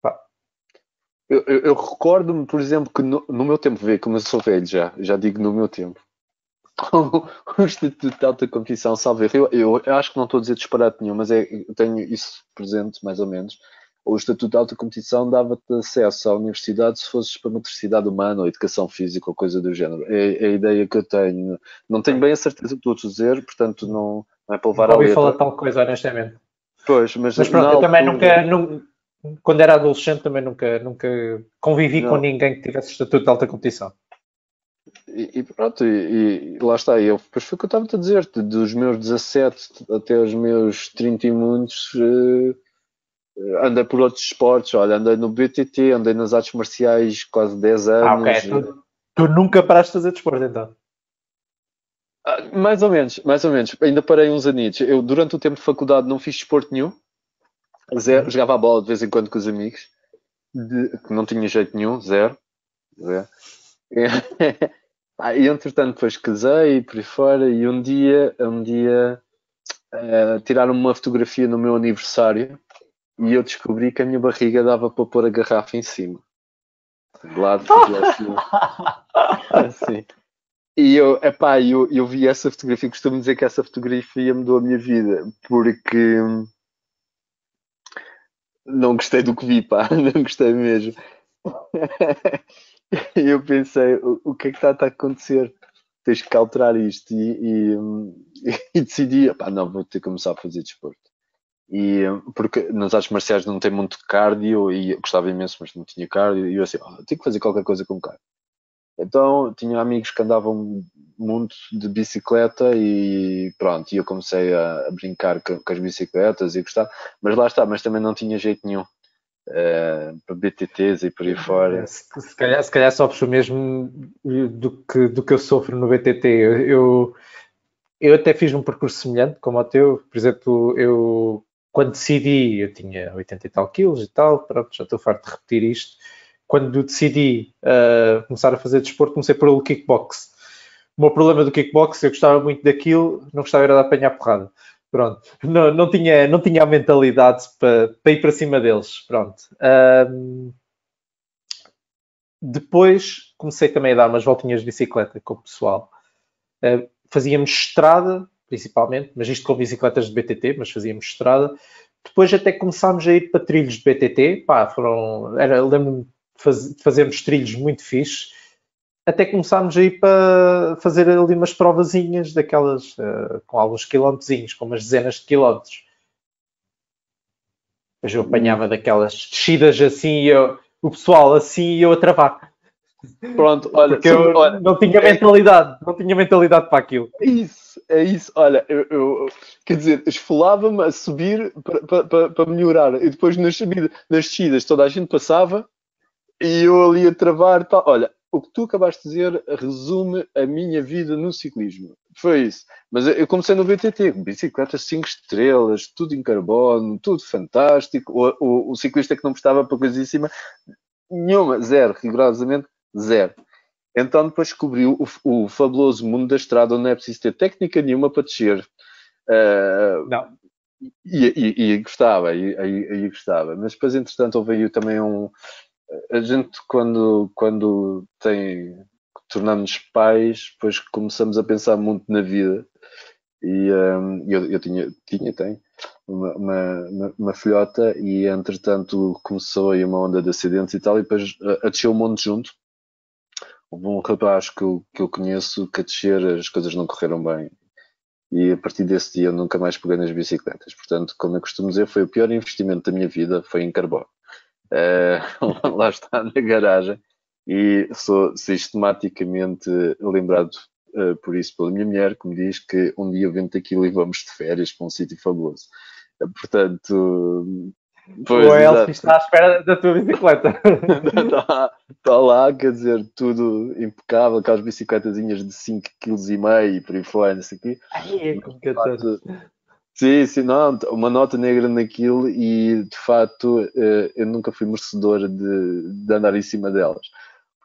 pá, Eu recordo-me, por exemplo, que no meu tempo, vê como eu sou velho já digo no meu tempo, o Instituto de Alta Competição, salve erro, eu acho que não estou a dizer disparate nenhum, mas eu tenho isso presente, mais ou menos. O Estatuto de Alta Competição dava-te acesso à universidade se fosses para motricidade humana ou educação física ou coisa do género. É a ideia que eu tenho. Não tenho bem a certeza do que estou a dizer, portanto não é para levar nunca à ouvi falar letra. de tal coisa, honestamente. Pois, mas Mas na pronto, eu também altura. quando era adolescente, também nunca convivi com Não, ninguém que tivesse estatuto de alta competição. e pronto, e lá está. Eu, depois foi o que eu estava a dizer, dos meus 17 até os meus 30 e muitos, andei por outros esportes. Olha, andei no BTT, andei nas artes marciais quase 10 Ah, ok. anos. Tu nunca paraste de fazer desporto, então. Mais ou menos, mais ou menos. Ainda parei uns anitos. Eu, durante o tempo de faculdade, não fiz desporto nenhum. Zero. Uhum. Jogava a bola de vez em quando com os amigos, que não tinha jeito nenhum, zero. Zero. E entretanto, depois casei e por aí fora. E um dia tiraram uma fotografia no meu aniversário e eu descobri que a minha barriga dava para pôr a garrafa em cima. De lado fazia assim. Assim. E eu vi essa fotografia, costumo dizer que essa fotografia mudou a minha vida, porque não gostei do que vi, pá, não gostei mesmo. E eu pensei, o que é que está a acontecer? Tens que alterar isto. E decidi, pá, não, vou ter que começar a fazer desporto. Porque nas artes marciais não tem muito cardio e eu gostava imenso, mas não tinha cardio. E eu assim, tenho que fazer qualquer coisa com cardio. Então tinha amigos que andavam muito de bicicleta e pronto, e eu comecei a brincar com as bicicletas e gostar, mas lá está, mas também não tinha jeito nenhum para BTTs e por aí fora. Se calhar sofres o mesmo do que eu sofro no BTT. Eu até fiz um percurso semelhante como o teu. Por exemplo, eu quando decidi, eu tinha 80 e tal quilos e tal, pronto, já estou farto de repetir isto. Quando decidi começar a fazer desporto, comecei pelo kickbox. O meu problema do kickbox, eu gostava muito daquilo, não gostava era de apanhar porrada. Pronto, não tinha a mentalidade para ir para cima deles. Pronto. Depois comecei também a dar umas voltinhas de bicicleta com o pessoal. Fazíamos estrada, principalmente, mas isto com bicicletas de BTT, mas fazíamos estrada. Depois até começámos a ir para trilhos de BTT, pá, lembro-me de fazermos trilhos muito fixes, até começámos a ir para fazer ali umas provazinhas daquelas, com alguns quilómetrozinhos, com umas dezenas de quilómetros. Depois eu apanhava daquelas descidas assim, o pessoal assim e eu a travar. Pronto, olha, Porque eu olha, não tinha mentalidade para aquilo. é isso, olha, quer dizer, esfolava-me a subir para melhorar, e depois nas descidas toda a gente passava e eu ali a travar, tal. Olha, o que tu acabaste de dizer resume a minha vida no ciclismo. Foi isso. Mas eu comecei no VTT, bicicletas 5 estrelas, tudo em carbono, tudo fantástico. O ciclista que não prestava para coisa em cima, nenhuma, zero, rigorosamente zero. Então depois descobriu o fabuloso mundo da estrada, onde não é preciso ter técnica nenhuma para descer. Uh, Não. e gostava, aí gostava. Mas depois, entretanto, houve aí também um. A gente, quando tornamos pais, depois começamos a pensar muito na vida. E eu tenho uma filhota, e entretanto começou aí uma onda de acidentes e tal, e depois a descer o monte junto. Houve um rapaz que eu conheço que a descer as coisas não correram bem. E a partir desse dia eu nunca mais peguei nas bicicletas. Portanto, como eu costumo dizer, foi o pior investimento da minha vida, foi em carbono. Lá está na garagem. E sou sistematicamente lembrado por isso pela minha mulher, que me diz que um dia vem aquilo e vamos de férias para um sítio fabuloso. Portanto, O pois, Elfi exato. está à espera da tua bicicleta. Está lá, quer dizer, tudo impecável, aquelas bicicletazinhas de 5,5 kg e por aí fora, não sei o quê. Ai, é Mas, como de catano. facto, sim, sim, não, uma nota negra naquilo, e de facto eu nunca fui merecedor de andar em cima delas.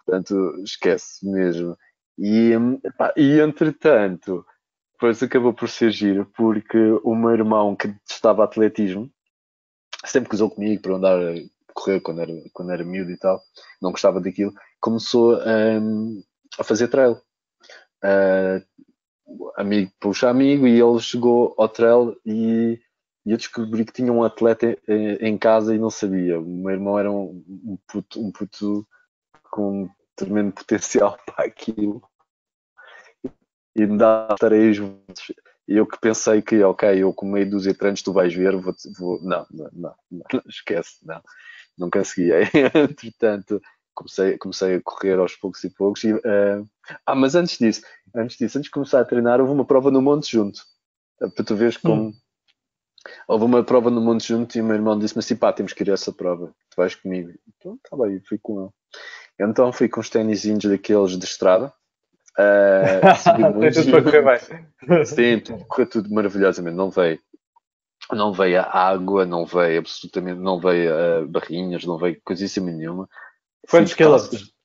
Portanto, esquece mesmo. E entretanto, depois acabou por ser giro, porque o meu irmão, que estava atletismo, sempre que usou comigo para andar a correr quando era miúdo e tal, não gostava daquilo, começou a fazer trail. Uh, amigo puxa amigo, e ele chegou ao trail, e eu descobri que tinha um atleta em casa e não sabia. O meu irmão era um puto com um tremendo potencial para aquilo, e me dá tareias. E eu que pensei que, ok, eu com meio dúzia de treinos tu vais ver, não, esquece, não conseguia. Entretanto, comecei a correr aos poucos e poucos. Mas antes de começar a treinar, houve uma prova no Monte Junto. Para tu veres como. Houve uma prova no Monte Junto, e o meu irmão disse-me assim: pá, temos que ir a essa prova, tu vais comigo. Então, tá bem, fui com ele. Então fui com os ténisinhos daqueles de estrada. Tem Subimos. tudo para correr bem. Sim, correu tudo maravilhosamente. Não veio água, não veio absolutamente, não veio barrinhas, não veio coisíssima nenhuma. Fui Quantos de calças. quilómetros?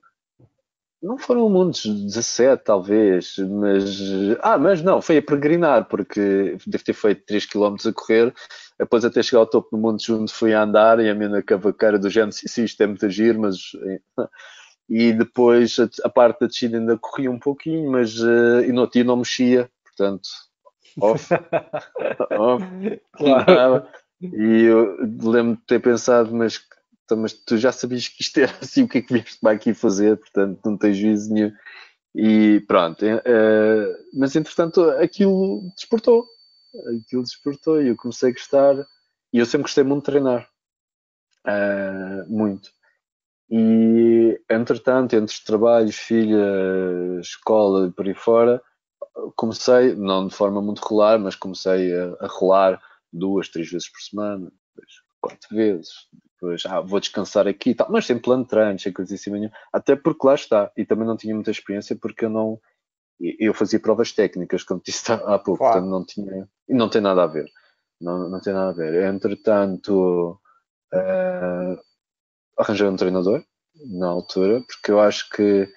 Não foram muitos, 17 talvez, mas não, foi a peregrinar, porque deve ter feito 3 km a correr, depois até chegar ao topo do Monte Junto fui a andar, e a minha cavaqueira do género, sim, isto é muito giro, mas... E depois a parte da descida ainda corria um pouquinho, mas e no outro dia não mexia, portanto, off, off, Claro. nada. E eu lembro de ter pensado, mas tu já sabias que isto era assim, o que é que vieste para aqui fazer, portanto não tens juízo nenhum. E pronto, mas entretanto aquilo despertou, e eu comecei a gostar, e eu sempre gostei muito de treinar, muito. E, entretanto, entre os trabalhos, filha, escola e por aí fora, comecei, não de forma muito regular, mas comecei a rolar 2, 3 vezes por semana, depois 4 vezes, depois vou descansar aqui e tal, mas sem plano de treino, sem coisa assim nenhuma, até porque lá está, e também não tinha muita experiência porque eu fazia provas técnicas, como disse há pouco, portanto Claro. não tinha, e não tem nada a ver, não tem nada a ver. Entretanto, uh, arranjei um treinador na altura, porque eu acho que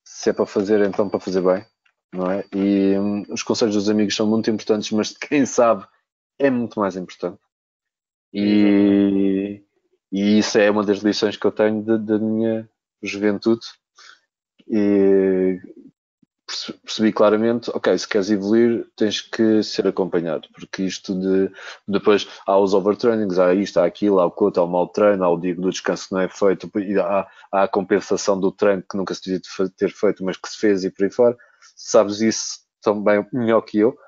se é para fazer, então para fazer bem, não é? E os conselhos dos amigos são muito importantes, mas de quem sabe é muito mais importante. Exatamente. E, e isso é uma das lições que eu tenho da minha juventude. E percebi claramente, ok, se queres evoluir, tens que ser acompanhado, porque isto depois há os overtrainings, há isto, há aquilo, há o outro, há o mau treino, há o dia do descanso que não é feito, e há a compensação do treino que nunca se devia ter feito, mas que se fez e por aí fora. Sabes isso também melhor que eu.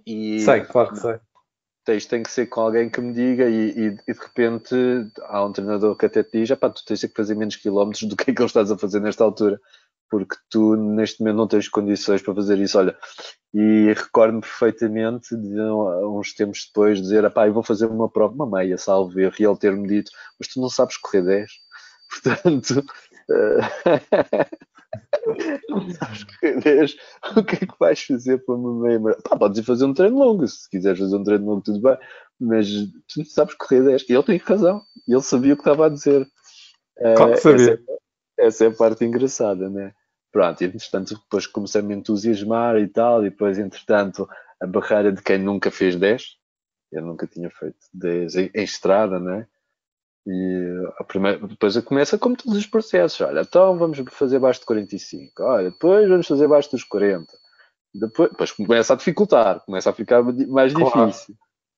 E Sei, claro que não, sei. isto tem que ser com alguém que me diga e de repente há um treinador que até te diz, tu tens que fazer menos quilómetros do que é que ele estás a fazer nesta altura, porque tu neste momento não tens condições para fazer isso. Olha, e recordo-me perfeitamente de uns tempos depois dizer, eu vou fazer uma prova, uma meia, salvo erro, e ele ter-me dito, mas tu não sabes correr 10. Portanto, não sabes correr 10, o que é que vais fazer para uma meia maratona? Podes ir fazer um treino longo, se quiseres fazer um treino longo, tudo bem, mas tu não sabes correr 10. E ele tem razão, ele sabia o que estava a dizer. Claro que Essa, sabia. essa é a parte engraçada, né? Pronto, e entretanto depois comecei a me entusiasmar e tal, e depois entretanto a barreira de quem nunca fez 10, eu nunca tinha feito 10 em estrada, né? E depois começa como todos os processos, olha, então vamos fazer abaixo de 45, olha, depois vamos fazer abaixo dos 40, depois começa a dificultar, começa a ficar mais Claro. difícil.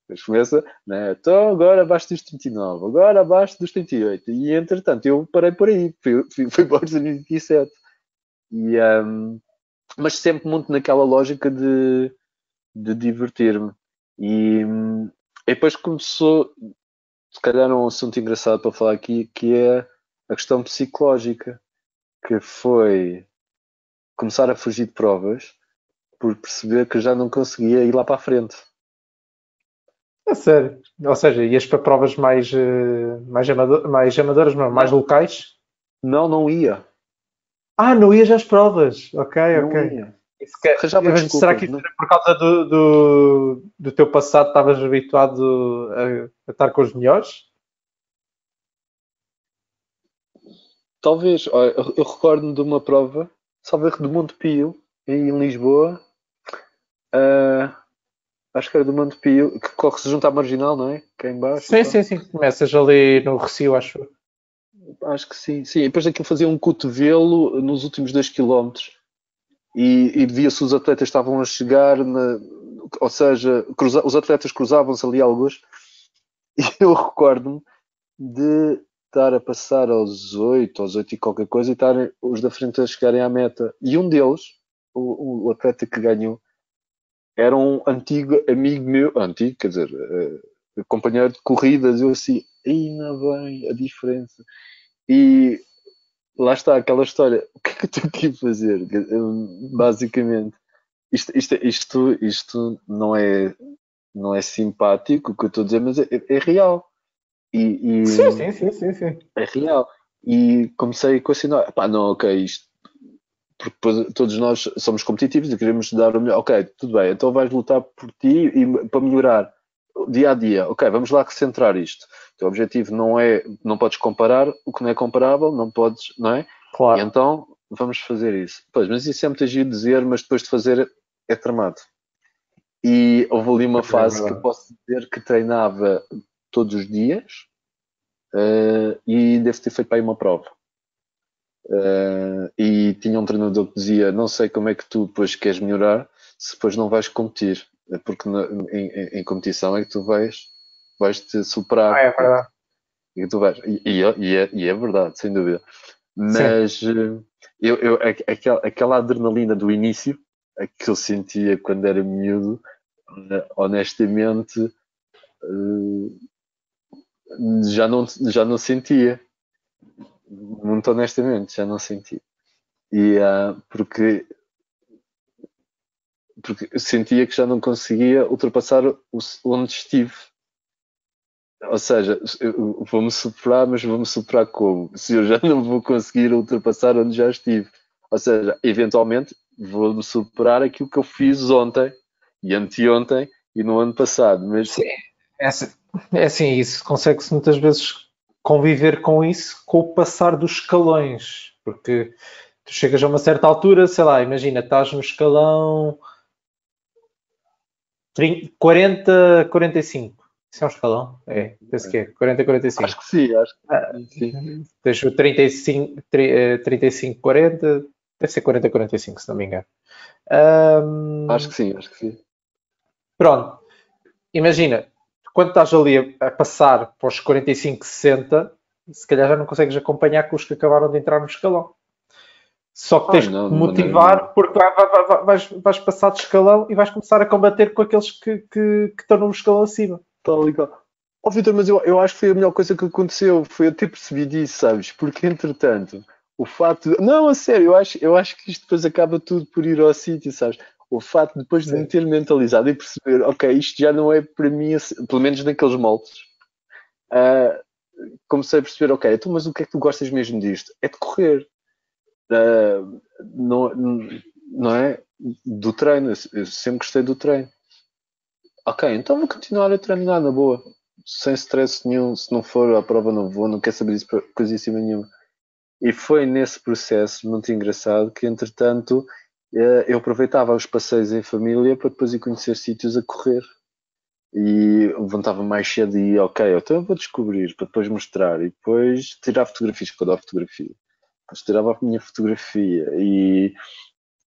Depois começa, né? Então agora abaixo dos 39, agora abaixo dos 38. E entretanto eu parei por aí, fui para os 37. E, mas sempre muito naquela lógica de divertir-me. E depois começou, se calhar um assunto engraçado para falar aqui, que é a questão psicológica, que foi começar a fugir de provas por perceber que já não conseguia ir lá para a frente. É sério. Ou seja, ias para provas mais amadoras, não, mais Não, locais? não ia. Ah, não ias às provas. Ok, Não ok. ia. Arranjava Mas será desculpas. que isso Não. era por causa do teu passado? Estavas habituado a estar com os melhores? Talvez, olha, eu recordo-me de uma prova, talvez do Monte Pio, em Lisboa. ah, Acho que era do Monte Pio, que corre-se junto à Marginal, não é? Cá em baixo e Sim, tal. sim, sim. Começas ali no Recio, acho eu. Acho que sim, sim. E depois aquilo fazia um cotovelo nos últimos 2 quilómetros e via-se os atletas estavam a chegar, ou seja, os atletas cruzavam-se ali alguns. E eu recordo-me de estar a passar aos 8 e qualquer coisa, e estarem os da frente a chegarem à meta. E um deles, o atleta que ganhou, era um antigo amigo meu, antigo, quer dizer, companheiro de corridas. Eu assim, ainda bem, a diferença. E lá está aquela história. O que é que eu tenho que ir fazer? Basicamente, isto não é simpático o que eu estou a dizer, mas é real. Sim, E sim, sim, sim, sim. é real. E comecei com assim, não, ok, isto, porque todos nós somos competitivos e queremos dar o melhor. Ok, tudo bem, então vais lutar por ti e para melhorar dia a dia. Ok, vamos lá recentrar isto. O teu objetivo não podes comparar o que não é comparável, não podes, não é? E Claro. então vamos fazer isso. Pois, mas isso é muito agir dizer, mas depois de fazer é tramado. E houve ali uma Pois é, é fase que eu verdade. posso dizer que treinava todos os dias, e devo ter feito para aí uma prova. E tinha um treinador que dizia: Não sei como é que tu depois queres melhorar se depois não vais competir, porque em competição é que tu vais te Ah, superar. é verdade. Tu vais. E é verdade, sem dúvida. Sim. Mas aquela adrenalina do início, a que eu sentia quando era miúdo, honestamente, já não sentia. muito honestamente, já não senti. E porque eu sentia que já não conseguia ultrapassar onde estive. Ou seja, vou-me superar, mas vou-me superar como? Se eu já não vou conseguir ultrapassar onde já estive. Ou seja, eventualmente vou-me superar aquilo que eu fiz ontem e anteontem e no ano passado. Mas Sim, é assim, isso consegue-se muitas vezes conviver com isso com o passar dos escalões, porque tu chegas a uma certa altura, sei lá, imagina, estás no escalão 40, 45. Isso é um escalão? É, penso que é. 40, acho 45. que sim, acho que sim. Tens o 35, 35, 40. Deve ser 40, 45, se não me engano. Acho que Ahm, sim, acho que sim. pronto. Imagina, quando estás ali a passar para os 45, 60, se calhar já não consegues acompanhar com os que acabaram de entrar no escalão. Só que tens que Não, te de maneira nenhuma. motivar porque vais passar de escalão e vais começar a combater com aqueles que estão no escalão acima. Tal e qual. Ó Vitor, mas eu acho que foi a melhor coisa que aconteceu. Foi eu ter percebido isso, sabes? Porque entretanto, o facto de... Não, a sério, eu acho que isto depois acaba tudo por ir ao sítio, sabes? O facto de depois de me Sim. ter mentalizado e perceber, ok, isto já não é para mim, pelo menos naqueles moldes. ah, Comecei a perceber, ok, então, mas o que é que tu gostas mesmo disto? É de correr. Ah, não, não é? Do treino. Eu sempre gostei do treino. Ok, então vou continuar a treinar na boa. Sem stress nenhum. Se não for à prova, não vou. Não quero saber disso coisíssima nenhuma. E foi nesse processo muito engraçado que, entretanto, eu aproveitava os passeios em família para depois ir conhecer sítios a correr. E levantava mais cedo e ok, então eu vou descobrir para depois mostrar. E depois tirar fotografias, porque eu adoro fotografia. Depois tirava a minha fotografia e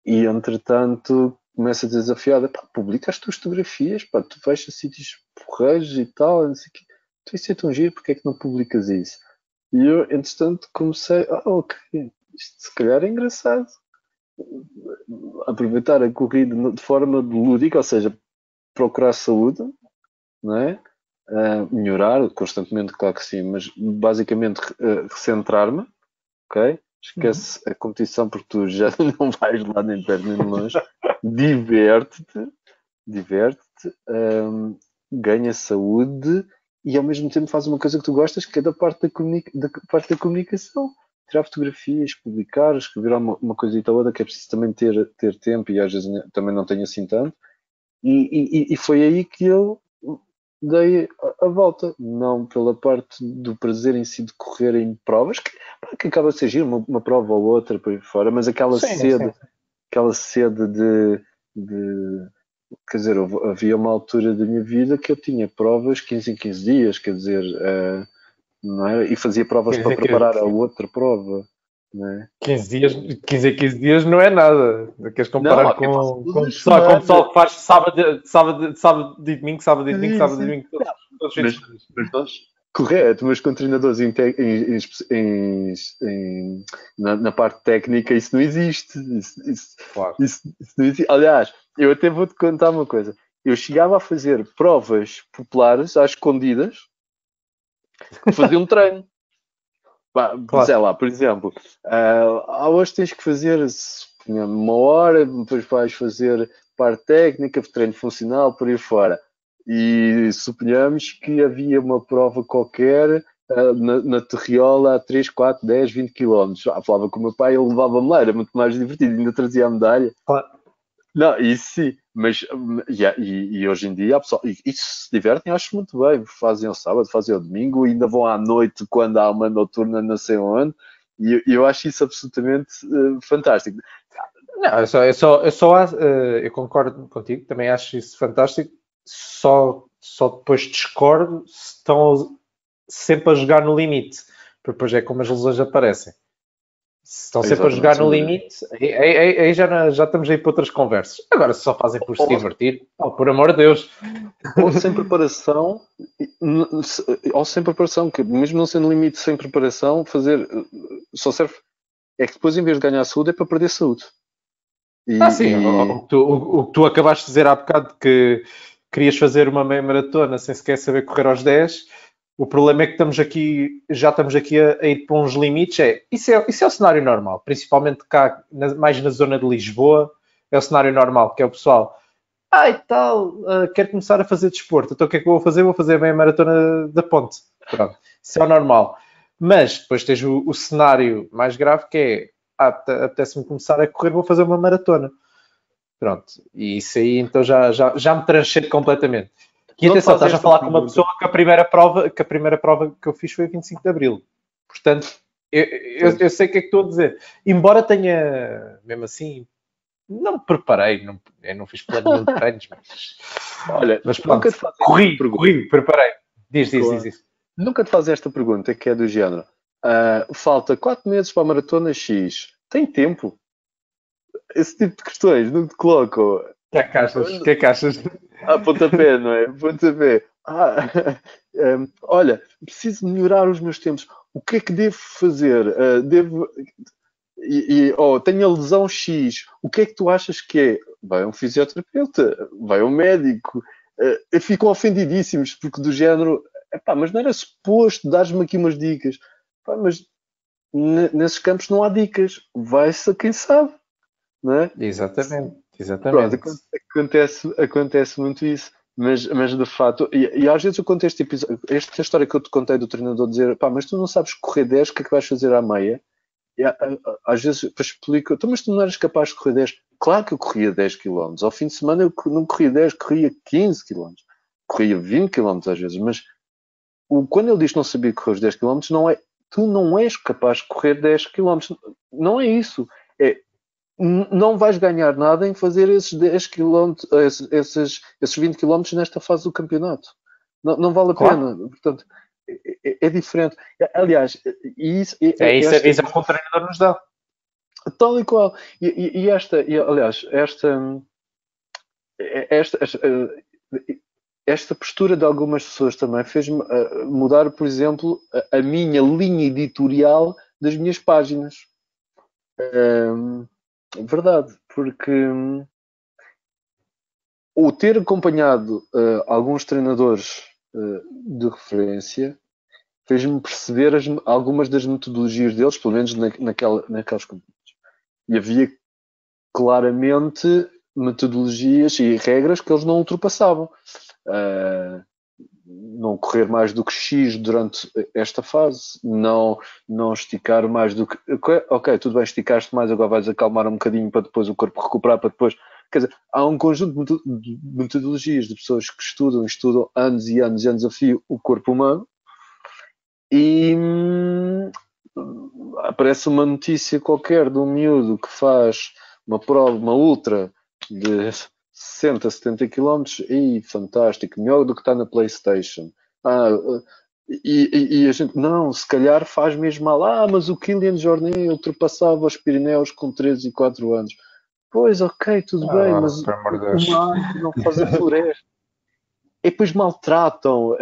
entretanto começa a desafiar, pá, publica as tuas fotografias, pá, tu vais a sítios porreiros e tal, não sei o quê. Tu isso é tão giro, porque é que não publicas isso? E eu, entretanto, comecei, ok, isto se calhar é engraçado. Aproveitar a corrida de forma lúdica, ou seja, procurar saúde, não é? Melhorar constantemente, claro que sim, mas basicamente recentrar-me, ok? Uhum. Esquece a competição porque tu já não vais lá nem perto nem de longe. Diverte-te, diverte-te, ganha saúde e ao mesmo tempo faz uma coisa que tu gostas, que é da parte da comunicação. Tirar fotografias, publicar, escrever uma coisita ou outra, que é preciso também ter tempo e às vezes também não tenho assim tanto. E foi aí que eu dei a volta, não pela parte do prazer em si de correr em provas, que acaba de ser giro, uma prova ou outra por aí fora, mas Sim, sim. aquela sede de quer dizer, havia uma altura da minha vida que eu tinha provas 15 em 15 dias, quer dizer, não é? E fazia provas Quer para dizer preparar que a outra prova, não é? 15 dias, 15 a 15 dias não é nada. Queres Não, comparar eu faço com, todas com, o as pessoal, com o pessoal semanas. que faz sábado e domingo, sábado e domingo, Sim, sábado e sim. domingo, todos os fins Mas, de semana. mas nós, correto, mas com treinadores na parte técnica isso não existe. Claro. Isso não existe. Aliás, eu até vou-te contar uma coisa. Eu chegava a fazer provas populares às escondidas que fazia um treino. Pá, sei Claro. lá, por exemplo, hoje tens que fazer uma hora, depois vais fazer parte técnica, treino funcional, por aí fora. E suponhamos que havia uma prova qualquer na Terriola a 3, 4, 10, 20 km. Falava com o meu pai, ele levava-me lá, era muito mais divertido, ainda trazia a medalha. Claro. Não, isso sim, mas e hoje em dia, pessoal, e se divertem, acho muito bem. Fazem ao sábado, fazem ao domingo, ainda vão à noite quando há uma noturna, não sei onde, e eu acho isso absolutamente fantástico. Não, eu concordo contigo, também acho isso fantástico. Só depois discordo se estão sempre a jogar no limite, porque depois é como as lesões aparecem. Se estão sempre a Exatamente, jogar sem no dúvida. limite, aí já estamos aí para outras conversas. Agora, se só fazem por se Ou, divertir, oh, por amor de Deus. ou sem preparação, ou sem preparação, que mesmo não sendo limite sem preparação, fazer só serve. É que depois, em vez de ganhar saúde, é para perder saúde. Ah, sim, E, o que tu acabaste de dizer há bocado que querias fazer uma meia maratona sem sequer saber correr aos 10. O problema é que já estamos aqui a ir para uns limites. Isso é o cenário normal, principalmente cá, mais na zona de Lisboa, é o cenário normal, que é o pessoal, e tal, quero começar a fazer desporto, então o que é que eu vou fazer? Vou fazer a meia maratona da ponte. Pronto, isso é o normal. Mas depois tens o cenário mais grave, que é, apetece-me começar a correr, vou fazer uma maratona. Pronto, e isso aí então já me transcende completamente. E atenção, estás a falar com uma pessoa que a primeira prova que eu fiz foi a 25 de Abril. Portanto, eu sei o que é que estou a dizer. Embora tenha, mesmo assim, não me preparei, eu não fiz plano nenhum de treinos, Olha, mas pronto, corri, preparei. Diz. Nunca te fazes esta pergunta, que é do género. Falta 4 meses para a maratona X. Tem tempo? Esse tipo de questões não te colocam. O que é que achas? Pontapé, não é? Pontapé. Olha, preciso melhorar os meus tempos. O que é que devo fazer? Tenho a lesão X. O que é que tu achas que é? Vai a um fisioterapeuta, vai a um médico. Ficam ofendidíssimos porque do género, mas não era suposto dar-me aqui umas dicas. Mas nesses campos não há dicas. Vai-se a quem sabe, não é? Exatamente. Pronto, acontece muito isso. Mas de facto, e às vezes eu conto esta história que eu te contei do treinador dizer, mas tu não sabes correr 10, o que é que vais fazer à meia? E, às vezes explico, então, mas tu não eras capaz de correr 10? Claro que eu corria 10 km. Ao fim de semana eu não corria 10, corria 15 km. Corria 20 km às vezes, mas quando ele diz que não sabia correr os 10 km, não é, tu não és capaz de correr 10 km. Não é isso. Não vais ganhar nada em fazer esses 10 km, esses 20 km nesta fase do campeonato. Não vale a pena. Portanto, é diferente. Aliás, isso é a visão que o treinador nos dá. Tal e qual. Esta postura de algumas pessoas também fez-me mudar, por exemplo, a minha linha editorial das minhas páginas. Verdade, porque o ter acompanhado alguns treinadores de referência fez-me perceber algumas das metodologias deles, pelo menos naquelas competições. E havia claramente metodologias e regras que eles não ultrapassavam. Não correr mais do que X durante esta fase, não esticar mais do que... Ok, tudo bem, esticaste mais, agora vais acalmar um bocadinho para depois o corpo recuperar, para depois... Quer dizer, há um conjunto de metodologias de pessoas que estudam anos e anos e anos a fio o corpo humano e aparece uma notícia qualquer de um miúdo que faz uma prova, uma ultra de 60, 70 km e fantástico, melhor do que está na PlayStation. E a gente, não, se calhar faz mesmo mal. Mas o Kylian Jornet ultrapassava os Pirineus com 13 e 4 anos. Pois, ok, tudo bem, mas uma árvore não faz a floresta. E depois maltratam.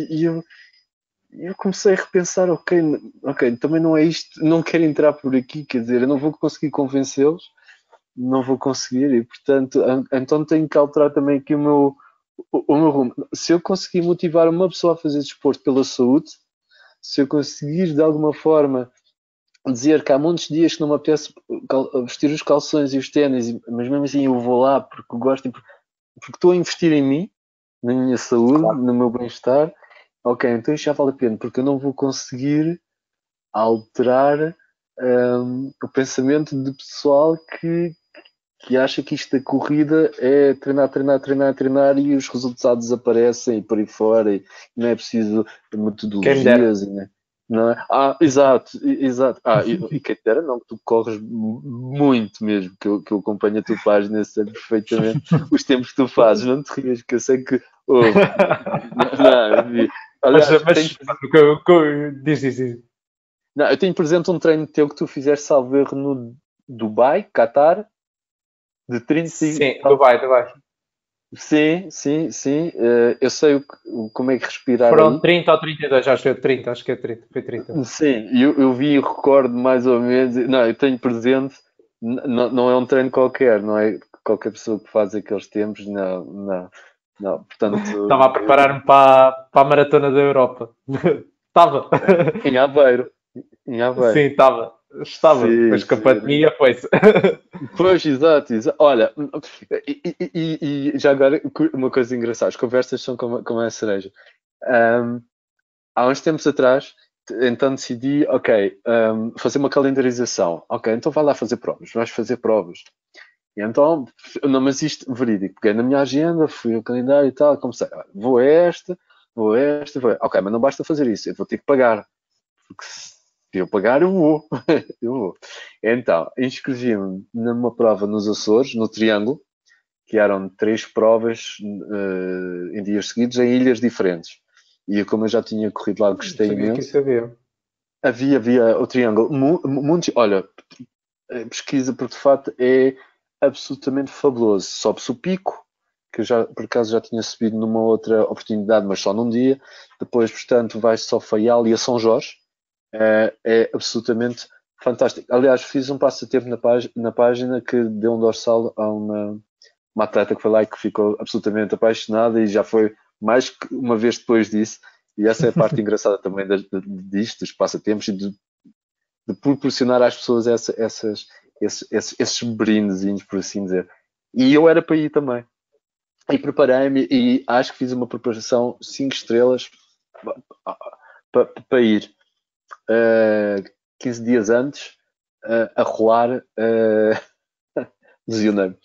E eu comecei a repensar, ok, também não é isto, não quero entrar por aqui, quer dizer, eu não vou conseguir convencê-los, não vou conseguir, e portanto, então tenho que alterar também aqui o meu rumo. Se eu conseguir motivar uma pessoa a fazer desporto pela saúde, se eu conseguir de alguma forma dizer que há muitos dias que não me apetece vestir os calções e os ténis, mas mesmo assim eu vou lá porque gosto, porque estou a investir em mim, na minha saúde, no meu bem-estar, ok, então isto já vale a pena, porque eu não vou conseguir alterar o pensamento de pessoal que acha que isto da corrida é treinar e os resultados aparecem por aí fora e não é preciso metodologias, não é? Exato. E quem dera não, que tu corres muito mesmo, que eu acompanho a tua página, sei perfeitamente os tempos que tu fazes, não te rias, que eu sei que aliás, diz. Não, eu tenho, por exemplo, um treino teu que tu fizeste, salvo erro, no Dubai, Qatar, de 30... Sim, Dubai. Sim. Eu sei como é que respirar. Foram aí. 30 ou 32, acho que é 30, foi 30. Sim, eu vi e recordo mais ou menos. Não, eu tenho presente, não é um treino qualquer, não é qualquer pessoa que faz aqueles tempos, não. Não, portanto, Estava a preparar-me para a maratona da Europa. Estava. em Aveiro. Em Sim, Aveiro. estava. Estava. Sim, Depois com a sim. pandemia foi-se. Pois, exato, exato. Olha, e já agora uma coisa engraçada, as conversas são como a cereja. Ahm, Há uns tempos atrás, então decidi, ok, fazer uma calendarização. Ok, então vai lá fazer provas, vais fazer provas. E então, não, mas isto verídico, peguei na minha agenda, fui ao calendário e tal, comecei, "Ah, vou a esta, vou a esta, vou a... Ok, mas não basta fazer isso, eu vou ter que pagar. Porque se eu pagar, eu vou. Eu vou. Então, inscrevi-me numa prova nos Açores, no Triângulo, que eram 3 provas em dias seguidos, em ilhas diferentes. E como eu já tinha corrido lá, Não gostei sabia que imenso. isso havia. Havia o Triângulo. Muitos, olha, pesquisa, porque de facto é absolutamente fabuloso. Sobe-se o pico, que eu já, por acaso já tinha subido numa outra oportunidade, mas só num dia. Depois, portanto, vai-se ao Faial e a São Jorge. É absolutamente fantástico. Aliás, fiz um passatempo na página que deu um dorsal a uma atleta que foi lá e que ficou absolutamente apaixonada e já foi mais que uma vez depois disso. E essa é a parte engraçada também disto, dos passatempos e de proporcionar às pessoas esses brindezinhos, por assim dizer. E eu era para ir também. E preparei-me e acho que fiz uma preparação 5 estrelas para ir. 15 dias antes, a rolar, lesionei-me.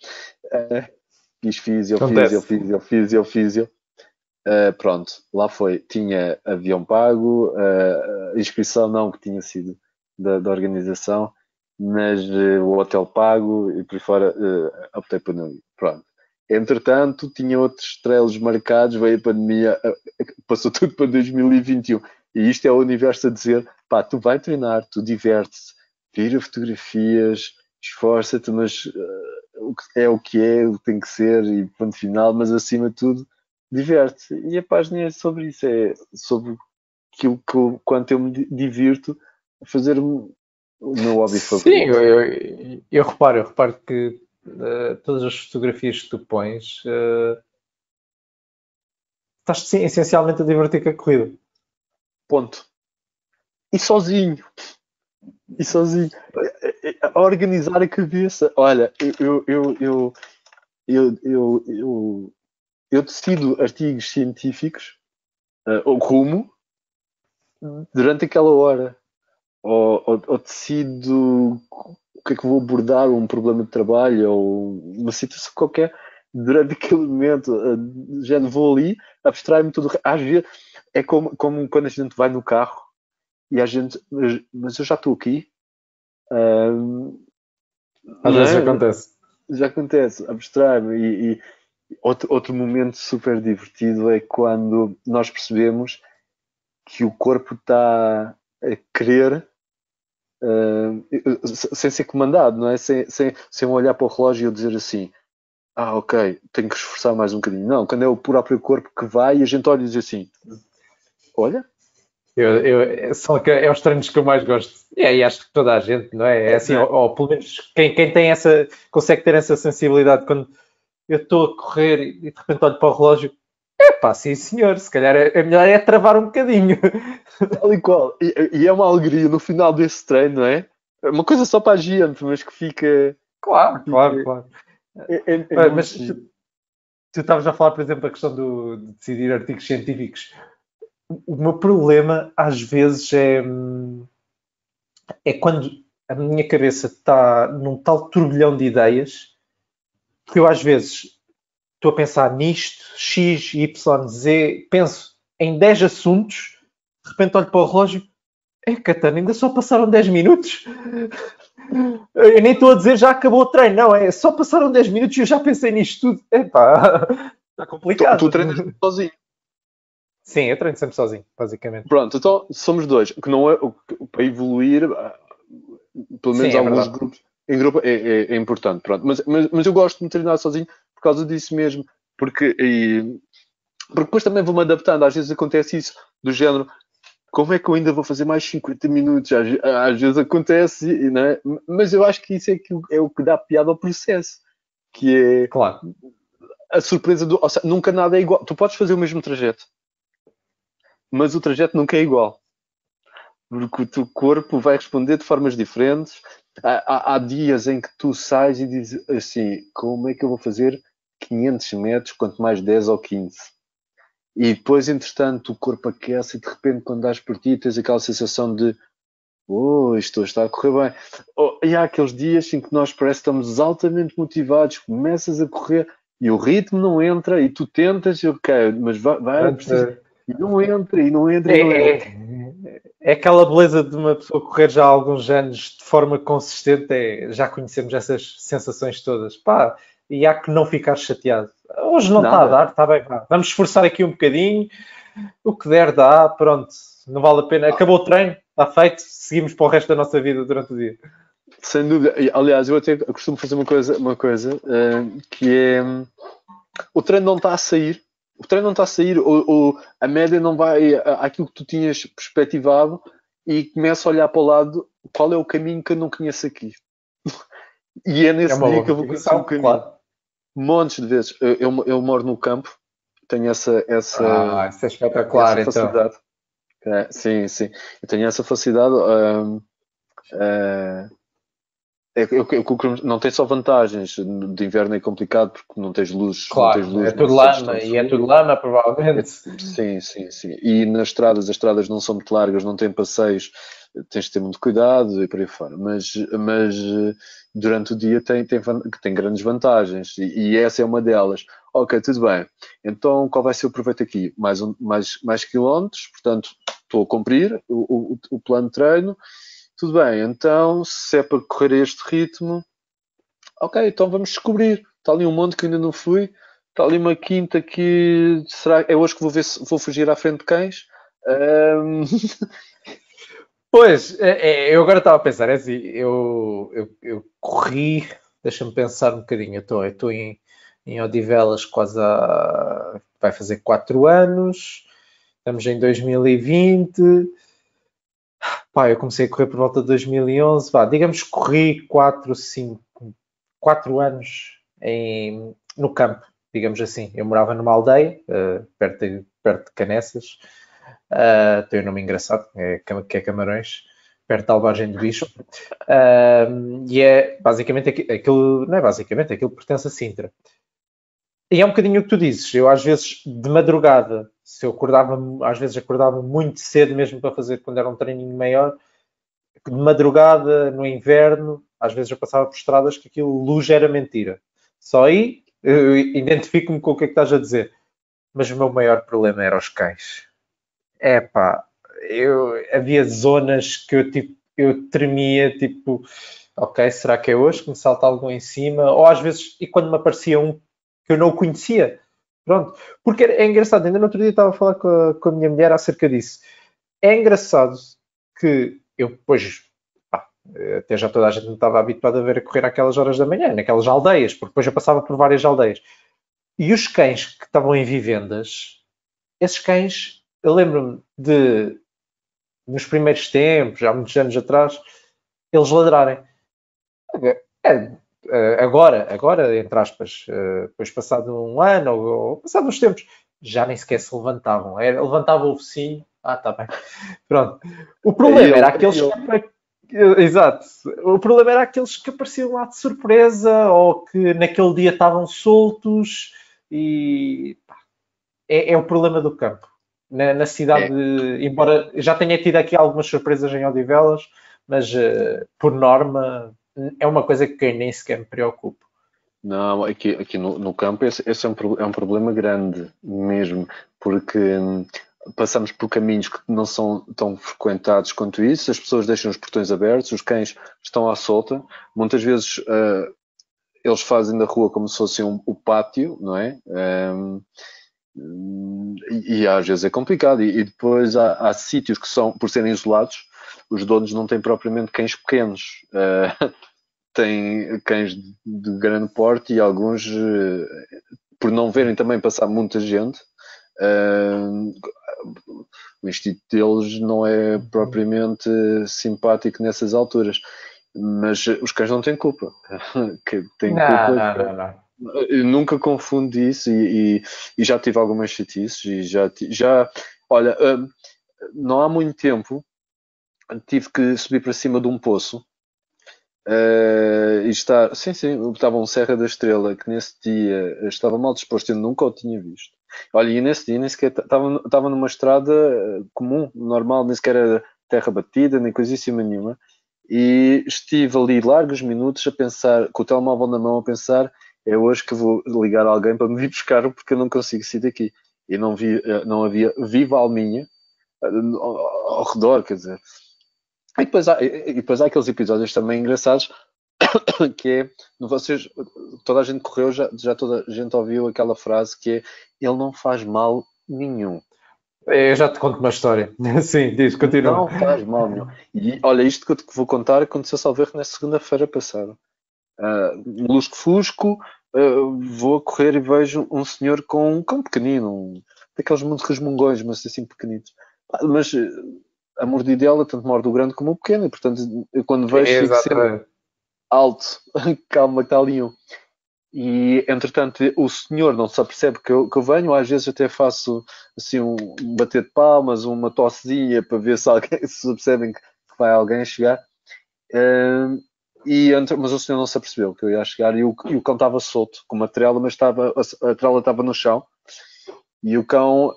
Fiz físio, físio, Acontece. físio, físio, físio. Pronto, lá foi. Tinha avião pago, inscrição não, que tinha sido da organização, mas o hotel pago e por aí fora optei por não ir. Pronto. Entretanto, tinha outros treinos marcados, veio a pandemia, passou tudo para 2021. E isto é o universo a dizer, pá, tu vai treinar, tu diverte-te, tira fotografias, esforça-te, mas o que é, o que tem que ser, e ponto final, mas acima de tudo, diverte. E a página é sobre isso, é sobre aquilo que quanto eu me divirto a fazer o meu hobby Sim, favorito. eu reparo que todas as fotografias que tu pões, estás sim, essencialmente a divertir com a corrida. Ponto. E sozinho, e sozinho. A organizar a cabeça. Olha, eu decido artigos científicos, ou rumo, durante aquela hora. Ou decido o que é que vou abordar, um problema de trabalho ou uma situação qualquer durante aquele momento. Já vou ali, abstrai-me tudo. Às vezes é como quando a gente vai no carro e a gente, mas eu já estou aqui, Às não vezes é? acontece. Já acontece, abstrai-me. E outro momento super divertido é quando nós percebemos que o corpo está a querer sem ser comandado, não é? Sem olhar para o relógio e eu dizer assim, ok, tenho que esforçar mais um bocadinho. Não, quando é o próprio corpo que vai e a gente olha e diz assim, olha, É os treinos que eu mais gosto. E acho que toda a gente, não é? É assim, não é? ou pelo menos quem tem consegue ter essa sensibilidade quando eu estou a correr e de repente olho para o relógio. Epá, sim senhor, se calhar é melhor é travar um bocadinho. Tal e qual. E é uma alegria no final desse treino, não é? É uma coisa só para a gente, mas que fica, Claro, claro, fica claro. é Mas muito giro. tu estavas a falar, por exemplo, da questão de decidir artigos científicos. O meu problema, às vezes, é quando a minha cabeça está num tal turbilhão de ideias que eu, às vezes, estou a pensar nisto, X, Y, Z, penso em 10 assuntos, de repente olho para o relógio, Catana, ainda só passaram 10 minutos? Eu nem estou a dizer já acabou o treino, não, é só passaram 10 minutos e eu já pensei nisto tudo. Epá, está Tu complicado. treinas sozinho. Sim, eu treino sempre sozinho, basicamente. Pronto, então somos dois. Que não é, para evoluir, pelo Sim, menos é alguns verdade. grupos em grupo é importante. Pronto. Mas eu gosto de me treinar sozinho por causa disso mesmo. Porque depois também vou-me adaptando. Às vezes acontece isso, do género, como é que eu ainda vou fazer mais 50 minutos? Às vezes acontece, né? Mas eu acho que isso é o que dá piada ao processo, que é Claro. a surpresa ou seja, nunca nada é igual. Tu podes fazer o mesmo trajeto, mas o trajeto nunca é igual. Porque o teu corpo vai responder de formas diferentes. Há dias em que tu sais e dizes assim, como é que eu vou fazer 500 metros, quanto mais 10 ou 15? E depois, entretanto, o corpo aquece e de repente, quando dás por ti, tens aquela sensação de isto está a correr bem. E há aqueles dias em que nós parece que estamos altamente motivados, começas a correr e o ritmo não entra e tu tentas, ok, mas vai Pronto, preciso. E não entra, e não entra, e não é, entra. é aquela beleza de uma pessoa correr já há alguns anos de forma consistente, já conhecemos essas sensações todas. Pá, e há que não ficar chateado. Hoje não está a Nada. dar, está bem, pá. Vamos esforçar aqui um bocadinho, o que der dá, pronto, não vale a pena. Acabou o treino, está feito, seguimos para o resto da nossa vida durante o dia. Sem dúvida. E, aliás, eu até costumo fazer que é o treino não está a sair. O treino não está a sair, a média não vai àquilo que tu tinhas perspectivado e começa a olhar para o lado qual é o caminho que eu não conheço aqui. E é É nesse uma dia boa que eu vou conhecer o motivação, caminho. claro. Montes de vezes. Eu moro no campo, tenho Isso é espetacular, essa então. facilidade. Sim, sim. Eu tenho essa facilidade. Uh, não tem só vantagens. De inverno é complicado porque não tens Claro, é luz no tudo centro lama, tão e é tudo frio. lama, provavelmente. Sim, sim, sim. E nas estradas, as estradas não são muito largas, não têm passeios, tens de ter muito cuidado e por aí fora. Mas durante o dia tem grandes vantagens e essa é uma delas. Ok, tudo bem. Então qual vai ser o proveito aqui? Mais quilómetros, portanto estou a cumprir o plano de treino. Tudo bem, então se é para correr a este ritmo, ok, então vamos descobrir. Está ali um monte que ainda não fui. Está ali uma quinta que será é hoje que vou ver se vou fugir à frente de cães. Ahm, Pois, eu agora estava a pensar, é assim, eu corri, deixa-me pensar um bocadinho, eu estou em Odivelas vai fazer 4 anos, estamos em 2020, pá, eu comecei a correr por volta de 2011, vá, digamos que corri 4 anos no campo, digamos assim. Eu morava numa aldeia, perto de Canessas, tem um nome engraçado, que é Camarões, perto da Alvagem do Bicho, e é basicamente aquilo, não é basicamente, aquilo pertence a Sintra. E é um bocadinho o que tu dizes, eu às vezes de madrugada, se eu acordava, às vezes acordava muito cedo mesmo para fazer quando era um treininho maior, de madrugada, no inverno, às vezes eu passava por estradas que aquilo luz era mentira. Só aí eu identifico-me com o que é que estás a dizer. Mas o meu maior problema era os cães. É pá, havia zonas que eu tremia, tipo, ok, será que é hoje que me salta algum em cima? Ou às vezes, e quando me aparecia um que eu não o conhecia, pronto. Porque é engraçado, ainda no outro dia estava a falar com a minha mulher acerca disso. É engraçado que eu depois, pá, até já toda a gente me estava habituado a ver a correr àquelas horas da manhã, naquelas aldeias, porque depois eu passava por várias aldeias. E os cães que estavam em vivendas, esses cães, eu lembro-me de, nos primeiros tempos, há muitos anos atrás, eles ladrarem. É, agora, entre aspas, depois passado um ano ou passado uns tempos, já nem sequer se levantavam. Levantava o focinho, está bem. Pronto. O problema era aqueles exato. O problema era aqueles que apareciam lá de surpresa ou que naquele dia estavam soltos e pá, é o problema do campo. Na cidade, é, embora já tenha tido aqui algumas surpresas em Odivelas, mas por norma é uma coisa que eu nem sequer me preocupo. não, aqui no campo esse é um problema grande mesmo, porque passamos por caminhos que não são tão frequentados quanto isso, as pessoas deixam os portões abertos, os cães estão à solta, muitas vezes eles fazem da rua como se fosse o pátio, não é? E às vezes é complicado. E depois há sítios que são, por serem isolados, os donos não têm propriamente cães pequenos. Têm cães de grande porte e alguns, por não verem também passar muita gente, o instinto deles não é propriamente simpático nessas alturas. Mas os cães não têm culpa. Quem tem Não, culpa não, não, não. Eu nunca confundo isso e já tive algumas chatices e já olha, não há muito tempo tive que subir para cima de um poço e estar, sim, estava um Serra da Estrela que nesse dia estava mal disposto, eu nunca o tinha visto. Olha, e nesse dia nem sequer estava numa estrada comum, normal, nem sequer era terra batida, nem coisíssima nenhuma. E estive ali largos minutos a pensar, com o telemóvel na mão, a pensar: é hoje que vou ligar a alguém para me vir buscar, porque eu não consigo sair daqui. E não vi, não havia viva alminha ao redor, quer dizer. E depois há aqueles episódios também engraçados que é, vocês, toda a gente correu, já toda a gente ouviu aquela frase que é: ele não faz mal nenhum. Eu já te conto uma história. Sim, diz, continua. Não faz mal nenhum. E olha, isto que eu te vou contar aconteceu, salvo erro, na segunda-feira passada. Lusco-fusco, vou a correr e vejo um senhor com um cão pequenino, daqueles muito resmungões, mas assim pequenitos. Mas a mordidela tanto morde o grande como o pequeno, e portanto eu quando vejo fico sempre Exatamente. alto, calma, que está ali um. E entretanto o senhor não se apercebe que eu venho, às vezes até faço assim um bater de palmas, uma tossezinha para ver se alguém se percebem que vai alguém chegar. Uh, mas o senhor não se apercebeu que eu ia chegar e o cão estava solto com uma trela, mas a trela estava no chão e o cão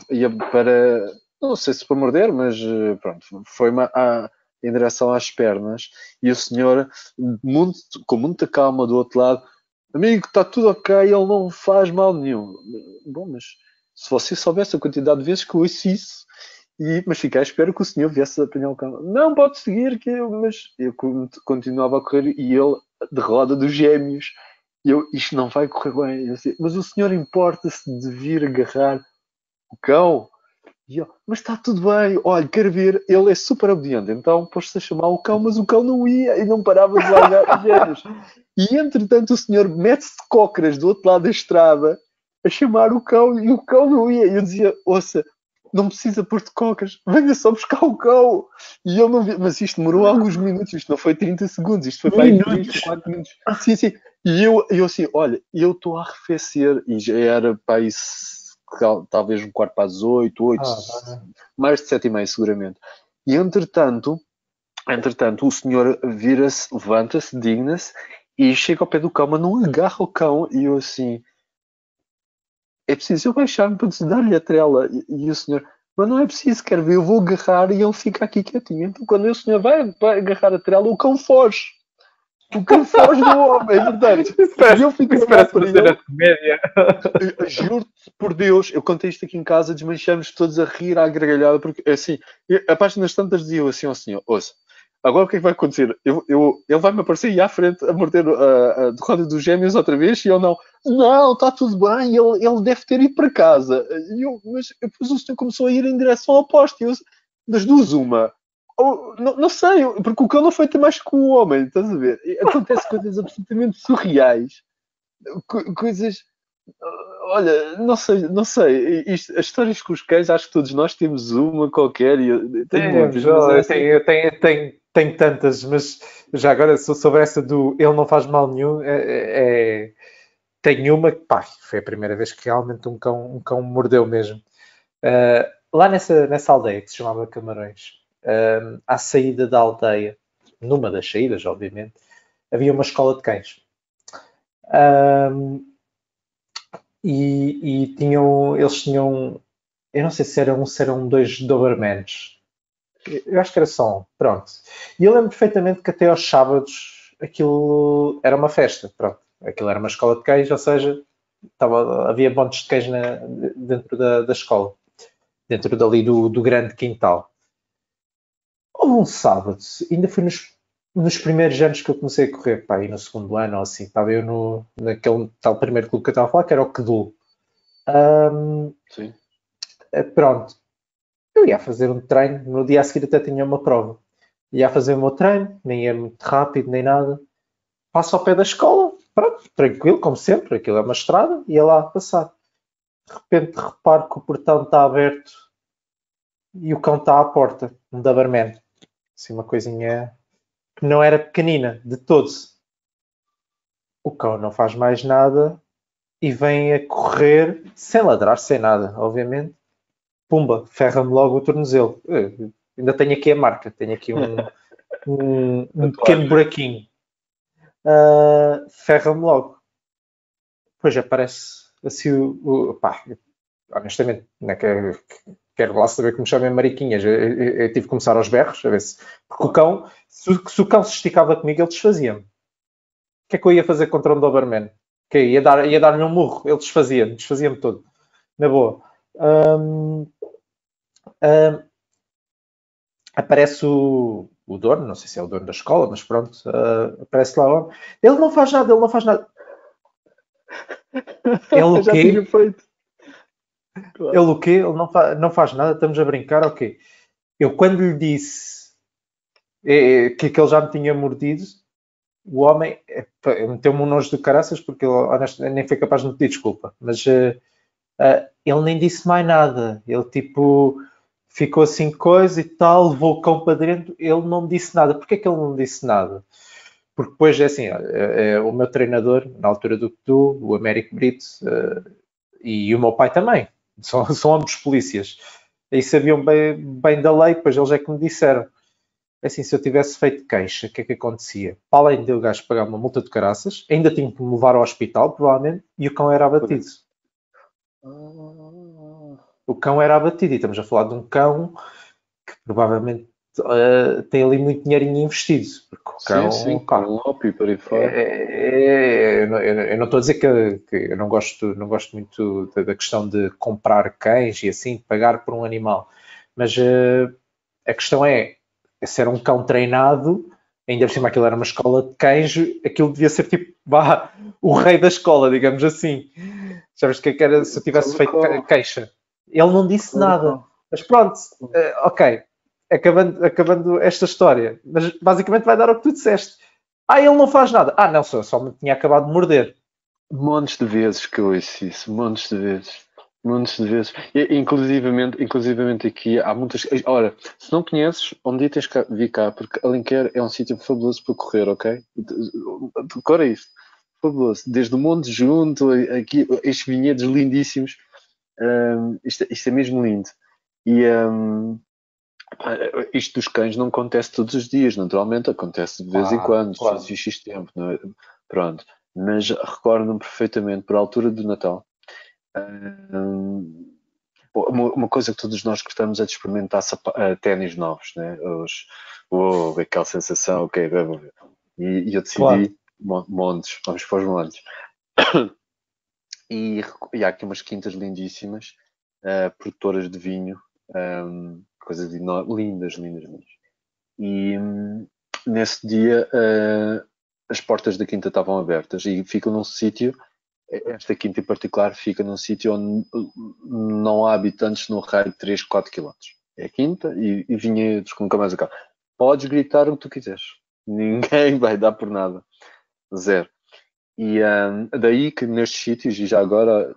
ia para, não sei se para morder, mas pronto, foi em direção às pernas e o senhor, muito, com muita calma do outro lado: amigo, está tudo ok, ele não faz mal nenhum. Bom, mas se você soubesse a quantidade de vezes que eu ouço isso, mas fiquei à espera que o senhor viesse a apanhar o cão. Não, pode seguir, mas eu continuava a correr e ele de roda dos gêmeos. Isto não vai correr bem. Mas o senhor importa-se de vir agarrar o cão? E eu, mas está tudo bem, olha, quero ver. Ele é super obediente, então pôs-se a chamar o cão, mas o cão não ia e não parava de largar os gêmeos. E entretanto o senhor mete-se de cócoras do outro lado da estrada a chamar o cão e o cão não ia. E eu dizia: ouça, não precisa pôr de cócoras, venha só buscar o cão. E ele não via, mas isto demorou alguns minutos, isto não foi 30 segundos, isto foi para aí 3 ou Minutos. 4 minutos. Sim, sim. E eu assim: olha, eu estou a arrefecer, e já era para aí talvez um quarto para as 8, 8, Ah, mais de 7h30 seguramente. E entretanto, o senhor vira-se, levanta-se, digna-se e chega ao pé do cão, mas não agarra o cão. E eu assim: é preciso eu baixar-me para dar-lhe a trela. E o senhor: mas não é preciso, quero ver, eu vou agarrar e ele fica aqui quietinho. Então, quando o senhor vai agarrar a trela, o cão foge. O cão foge do homem, portanto. E eu fico a isso olhar parece para uma cena ele. de comédia. Juro-te por Deus, eu contei isto aqui em casa, desmanchamos todos a rir à gargalhada, porque assim, a páginas tantas dizia assim ao senhor: ouça, agora o que é que vai acontecer? Ele vai-me aparecer aí à frente a morder a roda dos gêmeos outra vez, e eu não, está tudo bem, ele deve ter ido para casa. Mas depois o senhor começou a ir em direção oposta, das duas, uma. Não sei, porque o cão não foi ter mais que o homem, estás a ver? Acontece coisas absolutamente surreais, coisas. Olha, não sei. As histórias com os cães, acho que todos nós temos uma qualquer, e eu tenho Temos, muitas, mas oh, essa. eu tenho tantas, mas já agora sobre essa do ele não faz mal nenhum, tenho uma que, pá, foi a primeira vez que realmente um cão me mordeu mesmo. Lá nessa aldeia que se chamava Camarões, à saída da aldeia, numa das saídas, obviamente, havia uma escola de cães. Eles tinham, eu não sei se eram dois Dobermans. Eu acho que era só um, pronto. E eu lembro perfeitamente que até aos sábados aquilo era uma festa, pronto. Aquilo era uma escola de cães, ou seja, havia montes de cães dentro da escola, dentro dali do grande quintal. Houve um sábado, ainda foi nos primeiros anos que eu comecei a correr, pá, aí no segundo ano ou assim, estava eu naquele tal primeiro clube que eu estava a falar, que era o Kedul. Sim. Pronto, eu ia fazer um treino, no dia a seguir até tinha uma prova. Ia fazer o meu treino, nem ia muito rápido, nem nada. Passo ao pé da escola, pronto, tranquilo, como sempre, aquilo é uma estrada, ia lá passar. De repente reparo que o portão está aberto e o cão está à porta, um Doberman. Assim, uma coisinha que não era pequenina, de todos. O cão não faz mais nada e vem a correr, sem ladrar, sem nada, obviamente. Pumba, ferra-me logo o tornozelo. Ainda tenho aqui a marca, tenho aqui um pequeno Tatuagem. buraquinho. Ferra-me logo. Depois aparece assim pá, honestamente, não é quero lá saber que me chamem Mariquinhas. Eu tive que começar aos berros, a ver se. Porque o cão, se o cão se esticava comigo, ele desfazia-me. O que é que eu ia fazer contra um Doberman? Que ia dar-lhe um murro, ele desfazia-me todo. Na boa. Hum, hum, Aparece o dono, não sei se é o dono da escola, mas pronto, aparece lá. Ele não faz nada, ele não faz nada. Ele o Já tinha quê? feito. Ele Claro. o quê? Ele não faz nada, estamos a brincar, ok. Eu quando lhe disse que ele já me tinha mordido, o homem meteu-me um nojo do caraças porque ele honestamente nem foi capaz de me pedir desculpa. Mas ele nem disse mais nada. Ele tipo ficou assim coisa e tal, levou o cão para dentro, ele não me disse nada. Porquê que ele não disse nada? Porque depois é assim, o meu treinador, na altura do que tu, o Américo Brito, e o meu pai também, são ambos polícias. E sabiam bem da lei, pois eles é que me disseram. Assim, se eu tivesse feito queixa, o que é que acontecia? Para além de o gajo pagar uma multa de caraças, ainda tinha que me levar ao hospital, provavelmente, e o cão era abatido. Ah, O cão era abatido, e estamos a falar de um cão que provavelmente tem ali muito dinheirinho investido, porque o sim, sim, cão, pá, com LOP e por aí fora. eu não estou a dizer que eu não gosto muito da questão de comprar cães e assim, pagar por um animal, mas a questão é, se era um cão treinado, ainda por cima Claro. aquilo era uma escola de cães, aquilo devia ser tipo, o rei da escola, digamos assim. Sabes o que era se eu tivesse feito Colocou, queixa? Ele não disse nada. colocou. Mas pronto, ok. Acabando esta história. Mas basicamente vai dar o que tu disseste. Ele não faz nada. Não, só me tinha acabado de morder. Montes de vezes que eu ouço isso, montes de vezes. Montes de vezes. Inclusivamente aqui há muitas. Ora, se não conheces, um dia tens que vir cá, porque Alenquer é um sítio fabuloso para correr, ok? Decora isto. Fabuloso. Desde o Monte Junto, aqui, estes vinhedos lindíssimos. Isto é mesmo lindo. E isto dos cães não acontece todos os dias, naturalmente, acontece de vez em Claro, quando, já claro. existe X tempo, não é? Pronto. Mas recordo-me perfeitamente, por altura do Natal, hum, uma coisa que todos nós gostamos é de experimentar ténis novos, né? Aquela sensação, ok, vamos ver. E eu Claro. decidi, montes, vamos para os montes. E há aqui umas quintas lindíssimas, produtoras de vinho, coisas lindas, lindas, lindas. E nesse dia as portas da quinta estavam abertas e ficam num sítio, esta quinta em particular fica num sítio onde não há habitantes no raio de 3, 4 quilómetros. É a quinta e vinhedos que nunca mais acaba. Podes gritar o que tu quiseres. Ninguém vai dar por nada. Zero. E daí que nestes sítios, e já agora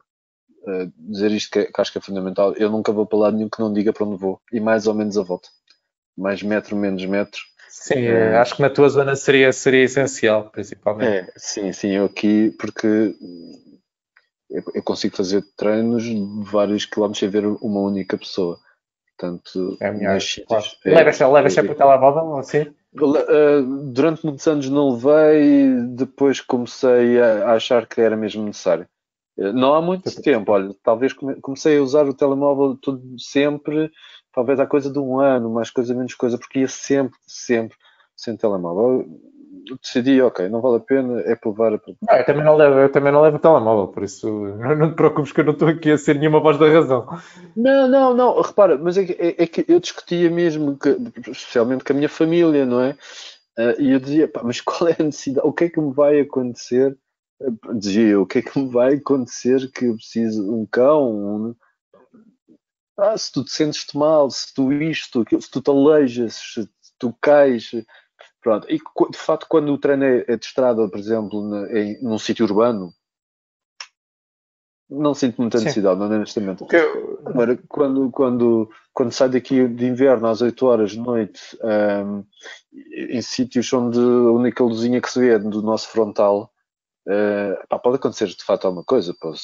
dizer isto que acho que é fundamental, eu nunca vou para lado nenhum que não diga para onde vou. E mais ou menos a volta. Mais metro, menos metro. Sim, Uh, acho que na tua zona seria essencial, principalmente. sim, sim, eu aqui, porque eu consigo fazer treinos de vários quilómetros sem ver uma única pessoa. Portanto, É melhor, nestes claro. sítios E levas sempre o telemóvel, ou assim? durante muitos anos não levei, depois comecei a achar que era mesmo necessário. Não há muito tempo, olha, talvez comecei a usar o telemóvel tudo sempre, talvez há coisa de um ano, mais coisa, menos coisa, porque ia sempre, sempre sem telemóvel. Eu decidi, ok, não vale a pena, é para levar. Eu também não levo o telemóvel, por isso não te preocupes que eu não estou aqui a ser nenhuma voz da razão. Não, não, não, repara, mas é que eu discutia mesmo, especialmente com a minha família, não é? E eu dizia, pá, mas qual é a necessidade? O que é que me vai acontecer? Dizia eu, o que é que me vai acontecer que eu preciso de um cão? Se tu te sentes-te mal, se tu isto, aquilo, se tu te aleijas, se tu cais, pronto. E de facto, quando o treino é de estrada, por exemplo, num sítio urbano, não sinto muita Sim. necessidade, honestamente. O que eu, Agora, quando sai daqui de inverno às 8 horas de noite, em sítios onde a única luzinha que se vê é do nosso frontal, Pá, pode acontecer de facto alguma coisa, pode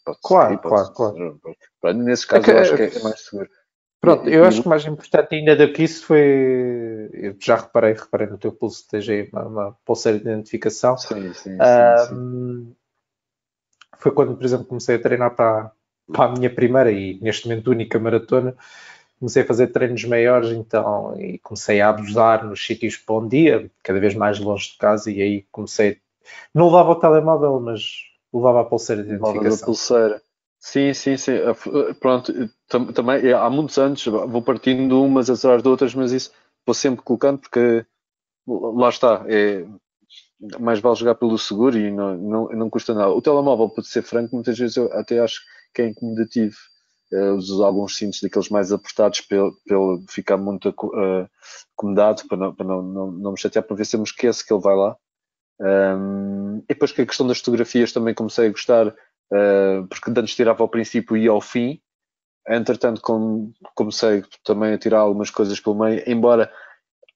cair, Claro, claro, claro. Nesses É casos que, eu acho que é mais seguro. pronto, eu acho que o mais importante ainda do que isso foi. Eu já reparei no teu pulso que esteja aí uma pulseira de identificação. Sim, sim, sim, sim. Ahm, Foi quando, por exemplo, comecei a treinar para a minha primeira e neste momento única maratona. Comecei a fazer treinos maiores, então, e comecei a abusar nos sítios para onde ia, cada vez mais longe de casa, e aí comecei. Não levava o telemóvel, mas levava a pulseira de Levavas a identificação. pulseira. Sim, sim, sim. Pronto, também há muitos anos vou partindo umas atrás de outras, mas isso vou sempre colocando porque lá está. Mais vale jogar pelo seguro e não custa nada. O telemóvel, para ser franco, muitas vezes eu até acho que é incomodativo. Uso alguns cintos daqueles mais apertados para ele ficar muito acomodado, para não me chatear, para ver se eu me esqueço que ele vai lá. E depois que a questão das fotografias também comecei a gostar, porque antes tirava ao princípio e ao fim. Entretanto, comecei também a tirar algumas coisas pelo meio, embora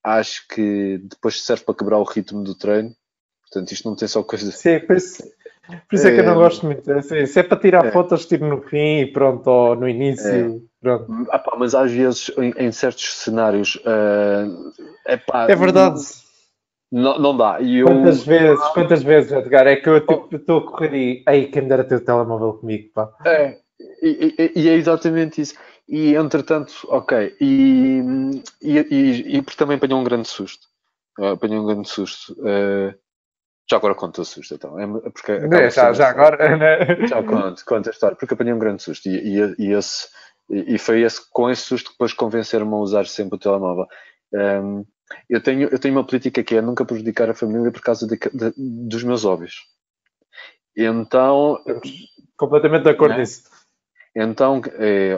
acho que depois serve para quebrar o ritmo do treino. Portanto, isto não tem só coisa. Sim, por isso é que eu não gosto muito. Assim, se é para tirar É, fotos, tiro no fim e pronto, ou no é. início, pronto. Pá, mas às vezes, em certos cenários, É verdade. não dá. E eu, Quantas vezes, Edgar, é que eu tipo, estou a correr e aí quem me dera ter o telemóvel comigo, pá. É, e é exatamente isso. E entretanto, ok, e porque também apanhou um grande susto. Apanhou um grande susto. Já agora conto o susto, então. Porque acaba Né, por ser já engraçado. agora, né? Já conto a história, porque apanhei um grande susto. E foi com esse susto que depois convenceram-me a usar sempre o telemóvel. Um, eu tenho uma política que é nunca prejudicar a família por causa dos meus hobbies. Então, Estamos completamente de acordo né? nisso. Então,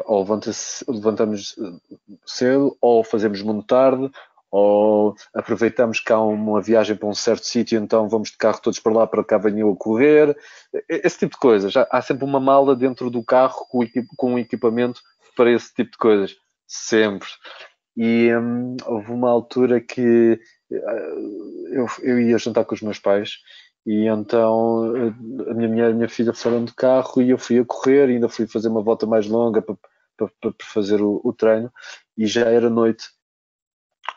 ou levantamos cedo, ou fazemos muito tarde, ou aproveitamos que há uma viagem para um certo sítio, então vamos de carro todos para lá, para cá venho eu a correr. Esse tipo de coisas. Há sempre uma mala dentro do carro com um equipamento para esse tipo de coisas. Sempre. E houve uma altura que eu ia jantar com os meus pais e então a minha mulher e a minha filha foram de carro e eu fui a correr e ainda fui fazer uma volta mais longa para fazer o treino e já era noite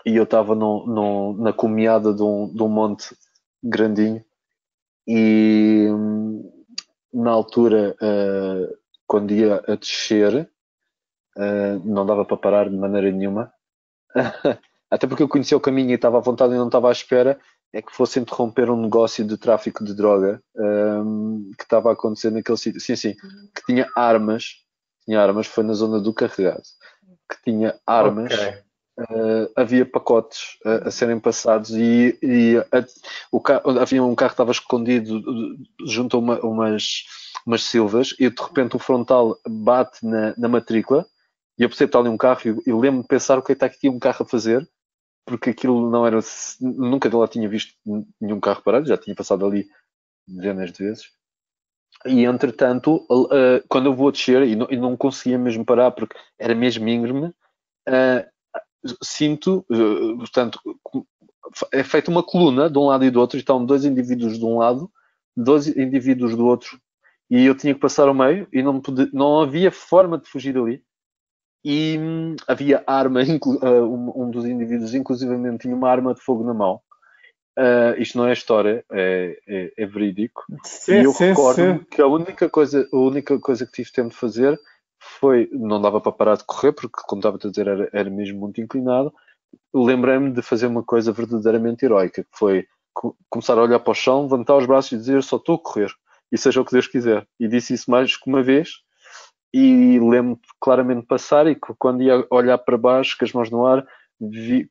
e eu estava na cumeada de um monte grandinho e na altura quando ia a descer não dava para parar de maneira nenhuma. Até porque eu conhecia o caminho e estava à vontade e não estava à espera é que fosse interromper um negócio de tráfico de droga que estava a acontecer naquele sítio. Sim, sim, que tinha armas. Tinha armas, foi na zona do carregado. Que tinha Ok. armas, havia pacotes a serem passados havia um carro que estava escondido junto a umas silvas e de repente o frontal bate na matrícula e eu percebo que está ali um carro e lembro-me de pensar o que é que está aqui um carro a fazer porque aquilo não era. Nunca lá tinha visto nenhum carro parado, já tinha passado ali dezenas de vezes. E entretanto, quando eu vou descer e não conseguia mesmo parar porque era mesmo íngreme, uh, sinto, portanto, é feita uma coluna de um lado e do outro, e estão dois indivíduos de um lado, dois indivíduos do outro, e eu tinha que passar ao meio e não havia forma de fugir dali e havia arma, um dos indivíduos inclusivamente tinha uma arma de fogo na mão. Isto não é história, é verídico. E Sim, eu sim, recordo-me sim. que a única coisa que tive tempo de fazer foi, não dava para parar de correr, porque como estava a dizer, era mesmo muito inclinado. Lembrei-me de fazer uma coisa verdadeiramente heroica, que foi começar a olhar para o chão, levantar os braços e dizer só estou a correr, e seja o que Deus quiser. E disse isso mais que uma vez, e lembro-me claramente passar e que quando ia olhar para baixo, com as mãos no ar, vi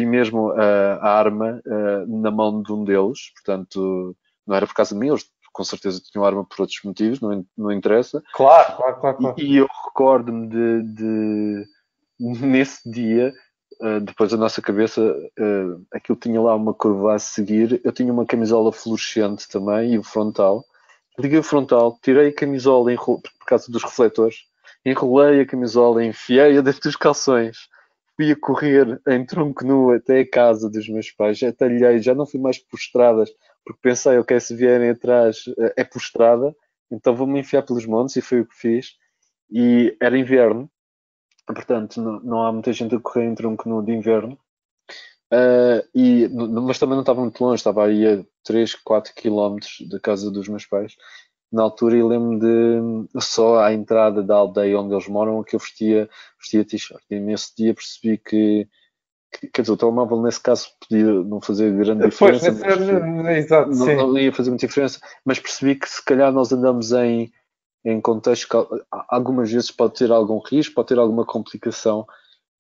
mesmo a arma na mão de um deles, portanto não era por causa de mim, eles com certeza tinham arma por outros motivos, não interessa, Claro, claro, claro, e, claro. e eu recordo-me nesse dia, depois da nossa cabeça, aquilo tinha lá uma curva a seguir, eu tinha uma camisola fluorescente também e o frontal, liguei o frontal, tirei a camisola por causa dos refletores, enrolei a camisola, enfiei-a dentro dos calções, fui a correr em tronco nu até a casa dos meus pais, atalhei, já não fui mais por estradas, porque pensei, ok, se vierem atrás é por estrada, então vou-me enfiar pelos montes, e foi o que fiz. E era inverno, portanto não há muita gente a correr em tronco nu de inverno. Mas também não estava muito longe, estava aí a 3, 4 quilómetros da casa dos meus pais na altura, e lembro de só à entrada da aldeia onde eles moram que eu vestia t-shirt. E nesse dia percebi que, quer dizer, o telemóvel nesse caso podia não fazer grande Pois, diferença, mas exato, sim. não ia fazer muita diferença, mas percebi que se calhar nós andamos em contexto que algumas vezes pode ter algum risco, pode ter alguma complicação,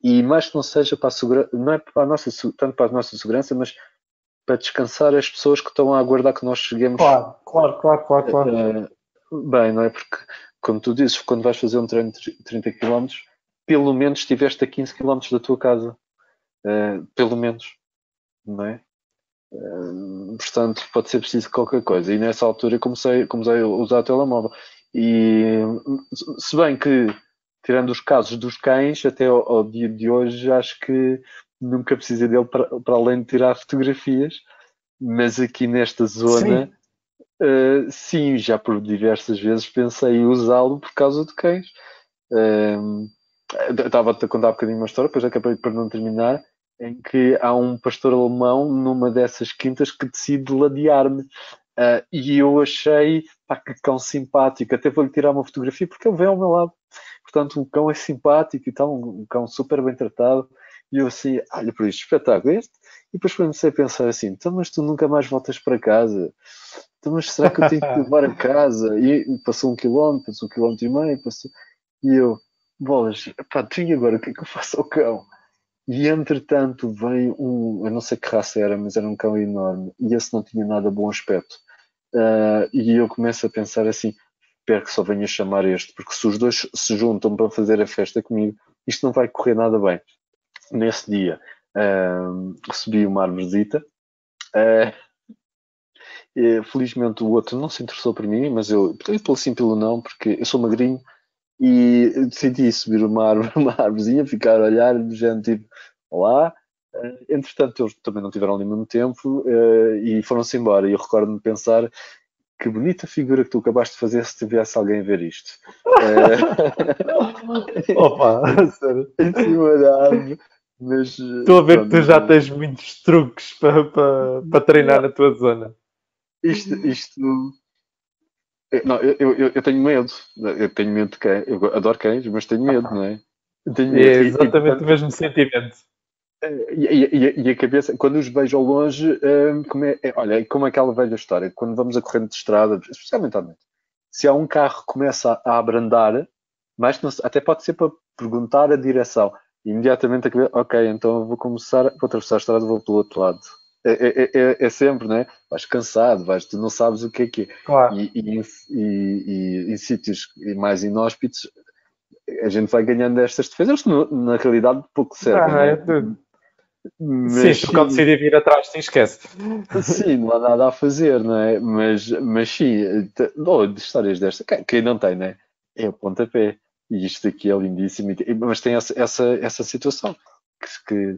e mais que não seja para a segurança, não é para a nossa, tanto para a nossa segurança, mas para descansar as pessoas que estão a aguardar que nós cheguemos Claro, claro, claro, claro, claro. bem, não é? Porque, como tu dizes, quando vais fazer um treino de 30 km, pelo menos estiveste a 15 km da tua casa. Pelo menos, não é? Portanto, pode ser preciso qualquer coisa. E nessa altura comecei a usar o telemóvel. E se bem que, tirando os casos dos cães, até ao dia de hoje, acho que nunca precisei dele para além de tirar fotografias. Mas aqui nesta zona, Sim, sim, já por diversas vezes pensei em usá-lo por causa de cães. Uh, Estava-te a contar um bocadinho uma história, depois acabei por não terminar, em que há um pastor alemão numa dessas quintas que decide ladear-me. E eu achei, pá, que cão simpático, até vou-lhe tirar uma fotografia porque ele vem ao meu lado. Portanto, o cão é simpático e tal, um cão super bem tratado. E eu assim, olha por isto, espetáculo este. E depois comecei a pensar assim, então, mas tu nunca mais voltas para casa? Então, mas será que eu tenho que te levar a casa? E passou 1 quilómetro, passou 1,5 quilómetros, passou... E eu, bolas, pá, tu e agora o que é que eu faço ao cão? E entretanto vem eu não sei que raça era, mas era um cão enorme, e esse não tinha nada bom aspecto. E eu começo a pensar assim, espero que só venha chamar este, porque se os dois se juntam para fazer a festa comigo, isto não vai correr nada bem. Nesse dia recebi uma arvorezita. Uh, Felizmente o outro não se interessou por mim, mas eu, pelo sim, pelo não, porque eu sou magrinho, e decidi subir uma árvore, uma árvorezinha, ficar a olhar, do género tipo, olá. Entretanto, eles também não tiveram ali muito tempo, e foram-se embora. E eu recordo-me de pensar que bonita figura que tu acabaste de fazer se tivesse alguém a ver isto. opa, sério. Em cima da árvore, mas Estou a ver que pronto, tu mas já tens muitos truques para treinar não, na tua zona. isto não, eu tenho medo. Eu tenho medo de cães. Eu adoro cães, mas tenho medo, não é? Eu tenho É medo. exatamente o mesmo sentimento. E a cabeça, quando os vejo ao longe, olha, é como aquela velha história, quando vamos a corrente de estrada, especialmente à noite, se há um carro que começa a abrandar, mais que não até pode ser para perguntar a direção, e imediatamente a cabeça, ok, então eu vou atravessar a estrada e vou pelo outro lado. É sempre, né? Vais cansado, tu não sabes o que é. Claro. E em sítios mais inóspitos, a gente vai ganhando estas defesas que na realidade pouco servem, Não, né? sim, Mas se o cão sim, decidir vir atrás, te esquece. sim, não há nada a fazer, não é? Mas sim, de histórias destas, quem não tem, né? É o pontapé. E isto aqui é lindíssimo. Mas tem essa situação. Que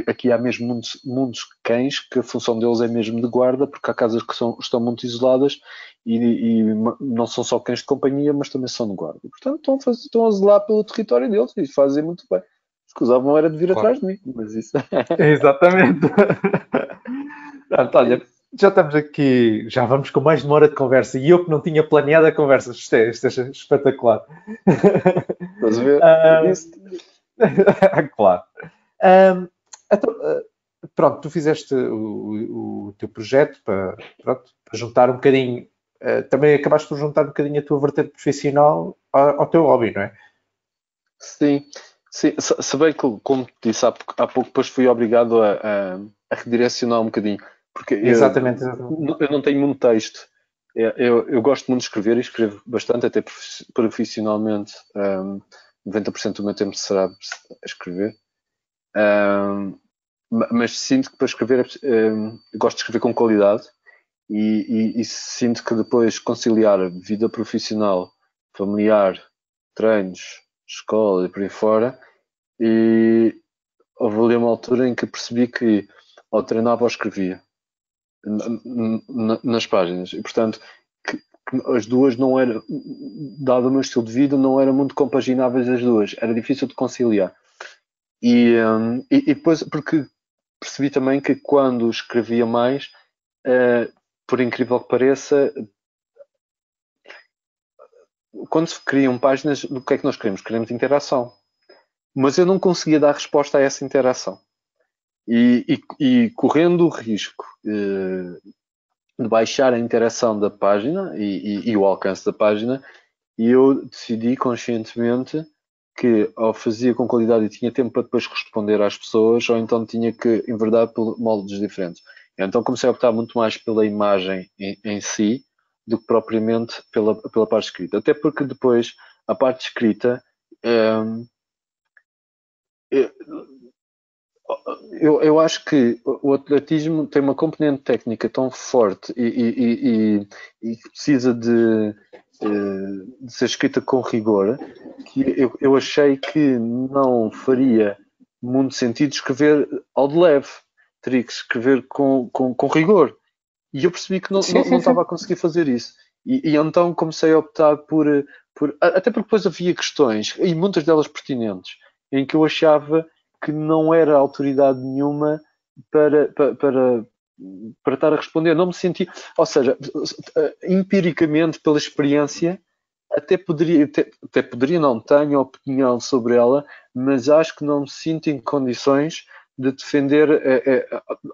aqui há mesmo muitos cães que a função deles é mesmo de guarda, porque há casas que estão muito isoladas, e não são só cães de companhia, mas também são de guarda. Portanto, estão a zelar pelo território deles e fazem muito bem. Escusavam era de vir Claro. atrás de mim, mas isso. Exatamente. Pronto, olha, já estamos aqui, já vamos com mais de 1 hora de conversa e eu que não tinha planeado a conversa. Isto é espetacular. Estás a ver? Ah, Isso. claro. Ah, então, pronto, tu fizeste o teu projeto para juntar um bocadinho, também acabaste por juntar um bocadinho a tua vertente profissional ao teu hobby, não é? Sim, sim. Se bem que, como te disse há pouco, depois fui obrigado a redirecionar um bocadinho, porque Exatamente, exatamente. eu não tenho muito texto. Eu gosto muito de escrever, e escrevo bastante, até profissionalmente. 90% do meu tempo será a escrever. Um, mas sinto que para escrever, eu gosto de escrever com qualidade, e sinto que depois conciliar a vida profissional, familiar, treinos, escola e por aí fora. E houve ali uma altura em que percebi que ou treinava ou escrevia. nas páginas. E, portanto, que as duas não eram, dado o meu estilo de vida, não eram muito compagináveis as duas. Era difícil de conciliar. E depois, porque percebi também que quando escrevia mais, por incrível que pareça, quando se criam páginas, o que é que nós queremos? Queremos interação. Mas eu não conseguia dar resposta a essa interação. E correndo o risco de baixar a interação da página e o alcance da página, eu decidi conscientemente que ou fazia com qualidade e tinha tempo para depois responder às pessoas, ou então tinha que enverdar por moldes diferentes. Então comecei a optar muito mais pela imagem em si do que propriamente pela parte escrita. Até porque depois a parte escrita hum, eu acho que o atletismo tem uma componente técnica tão forte e precisa de ser escrita com rigor que eu achei que não faria muito sentido escrever ao de leve. Teria que escrever com rigor. E eu percebi que Sim, não sim, sim. estava a conseguir fazer isso. E então comecei a optar até porque depois havia questões, e muitas delas pertinentes, em que eu achava que não era autoridade nenhuma para, para, para, para estar a responder. Não me senti, ou seja, empiricamente, pela experiência, até poderia, não tenho opinião sobre ela, mas acho que não me sinto em condições de defender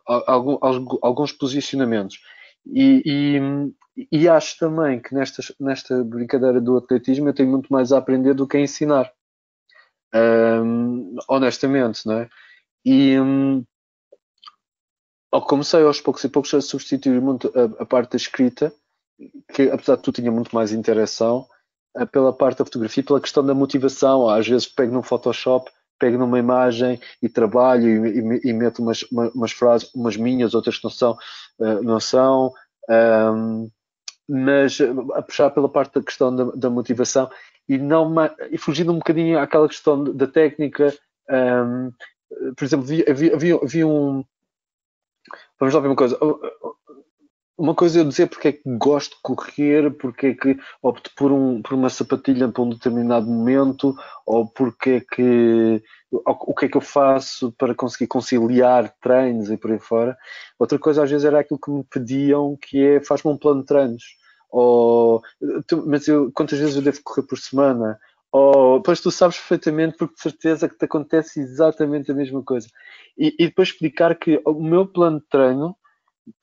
alguns posicionamentos. E, e acho também que nesta brincadeira do atletismo eu tenho muito mais a aprender do que a ensinar. Honestamente, não é? E comecei aos poucos e poucos a substituir muito a parte da escrita, que apesar de tudo tinha muito mais interação, pela parte da fotografia, pela questão da motivação. Às vezes pego num Photoshop, pego numa imagem e trabalho e meto umas frases, umas minhas, outras que não são, não são. Mas a puxar pela parte da questão da motivação e fugindo um bocadinho àquela questão da técnica. Por exemplo, havia um. Vamos lá ver uma coisa. Uma coisa é eu dizer porque é que gosto de correr, porque é que opto por uma sapatilha para um determinado momento, ou porque é que o que é que eu faço para conseguir conciliar treinos e por aí fora. Outra coisa às vezes era aquilo que me pediam, que é faz-me um plano de treinos. Ou, quantas vezes eu devo correr por semana? Ou, pois tu sabes perfeitamente, porque de certeza que te acontece exatamente a mesma coisa. E depois explicar que o meu plano de treino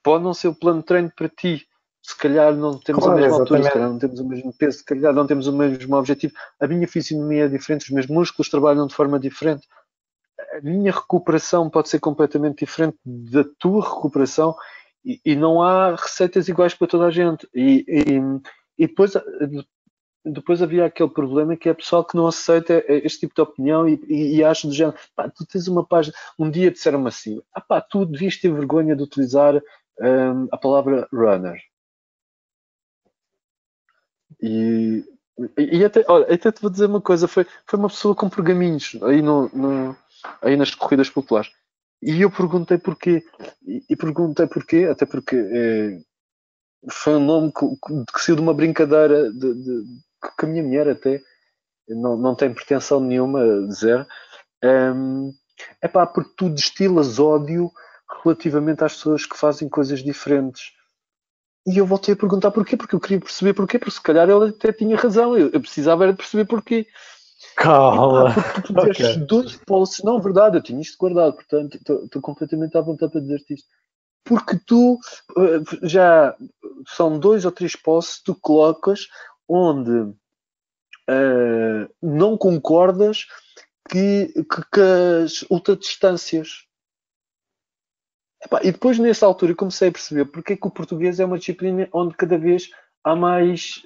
pode não ser o plano de treino para ti. Se calhar não temos a Claro, mesma altura, se exatamente. calhar não temos o mesmo peso, se calhar não temos o mesmo objetivo. A minha fisionomia é diferente, os meus músculos trabalham de forma diferente. A minha recuperação pode ser completamente diferente da tua recuperação e não há receitas iguais para toda a gente. E depois havia aquele problema que é pessoal que não aceita este tipo de opinião e acha do género, pá, tu tens uma página, um dia disseram-me assim, ah pá, tu devias ter vergonha de utilizar a palavra runner. E, e até, olha, até te vou dizer uma coisa, foi uma pessoa com pergaminhos aí, aí nas corridas populares. E eu perguntei porquê. E perguntei porquê, até porque foi um nome que saiu de uma brincadeira que a minha mulher até não tem pretensão nenhuma a dizer. É pá, porque tu destilas ódio relativamente às pessoas que fazem coisas diferentes. E eu voltei a perguntar porquê, porque eu queria perceber porquê, porque se calhar ele até tinha razão, eu precisava era de perceber porquê. E pá, Calma. porque tu Ok. puseste dois posts, não, verdade, eu tinha isto guardado, portanto estou completamente à vontade para dizer-te isto. Porque tu já são dois ou três posts que tu colocas onde não concordas que as ultradistâncias. E depois, nessa altura, eu comecei a perceber porque é que o português é uma disciplina onde cada vez há mais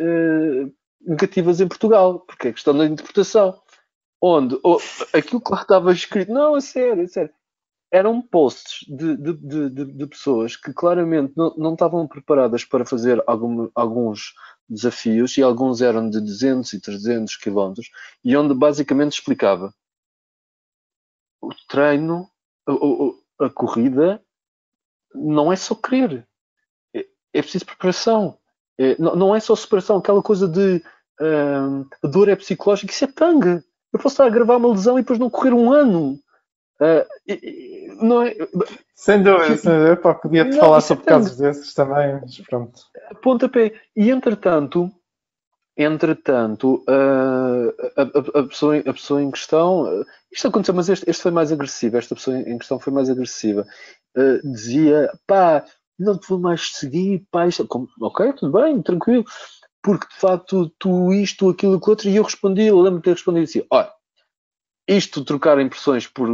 negativas em Portugal, porque é a questão da interpretação. Onde aquilo que lá estava escrito, não, a sério, eram posts de pessoas que claramente não estavam preparadas para fazer alguns desafios, e alguns eram de 200 e 300 quilómetros, e onde basicamente explicava o treino, a corrida, não é só querer. é preciso preparação. Não é só separação, aquela coisa de a dor é psicológica, isso é tanga. Eu posso estar a gravar uma lesão e depois não correr um ano. Não é? Sem dúvida, sem dúvida. Pá, podia-te Não, falar isso é sobre tanga. casos desses também, mas pronto. Pontapé. E entretanto, a pessoa em questão, isto aconteceu, mas este foi mais agressivo, esta pessoa em questão foi mais agressiva. Dizia, pá, não te vou mais seguir, pá, ok, tudo bem, tranquilo, porque de facto tu isto, aquilo, outro, e eu respondi, eu lembro de ter respondido assim, olha, isto trocar impressões por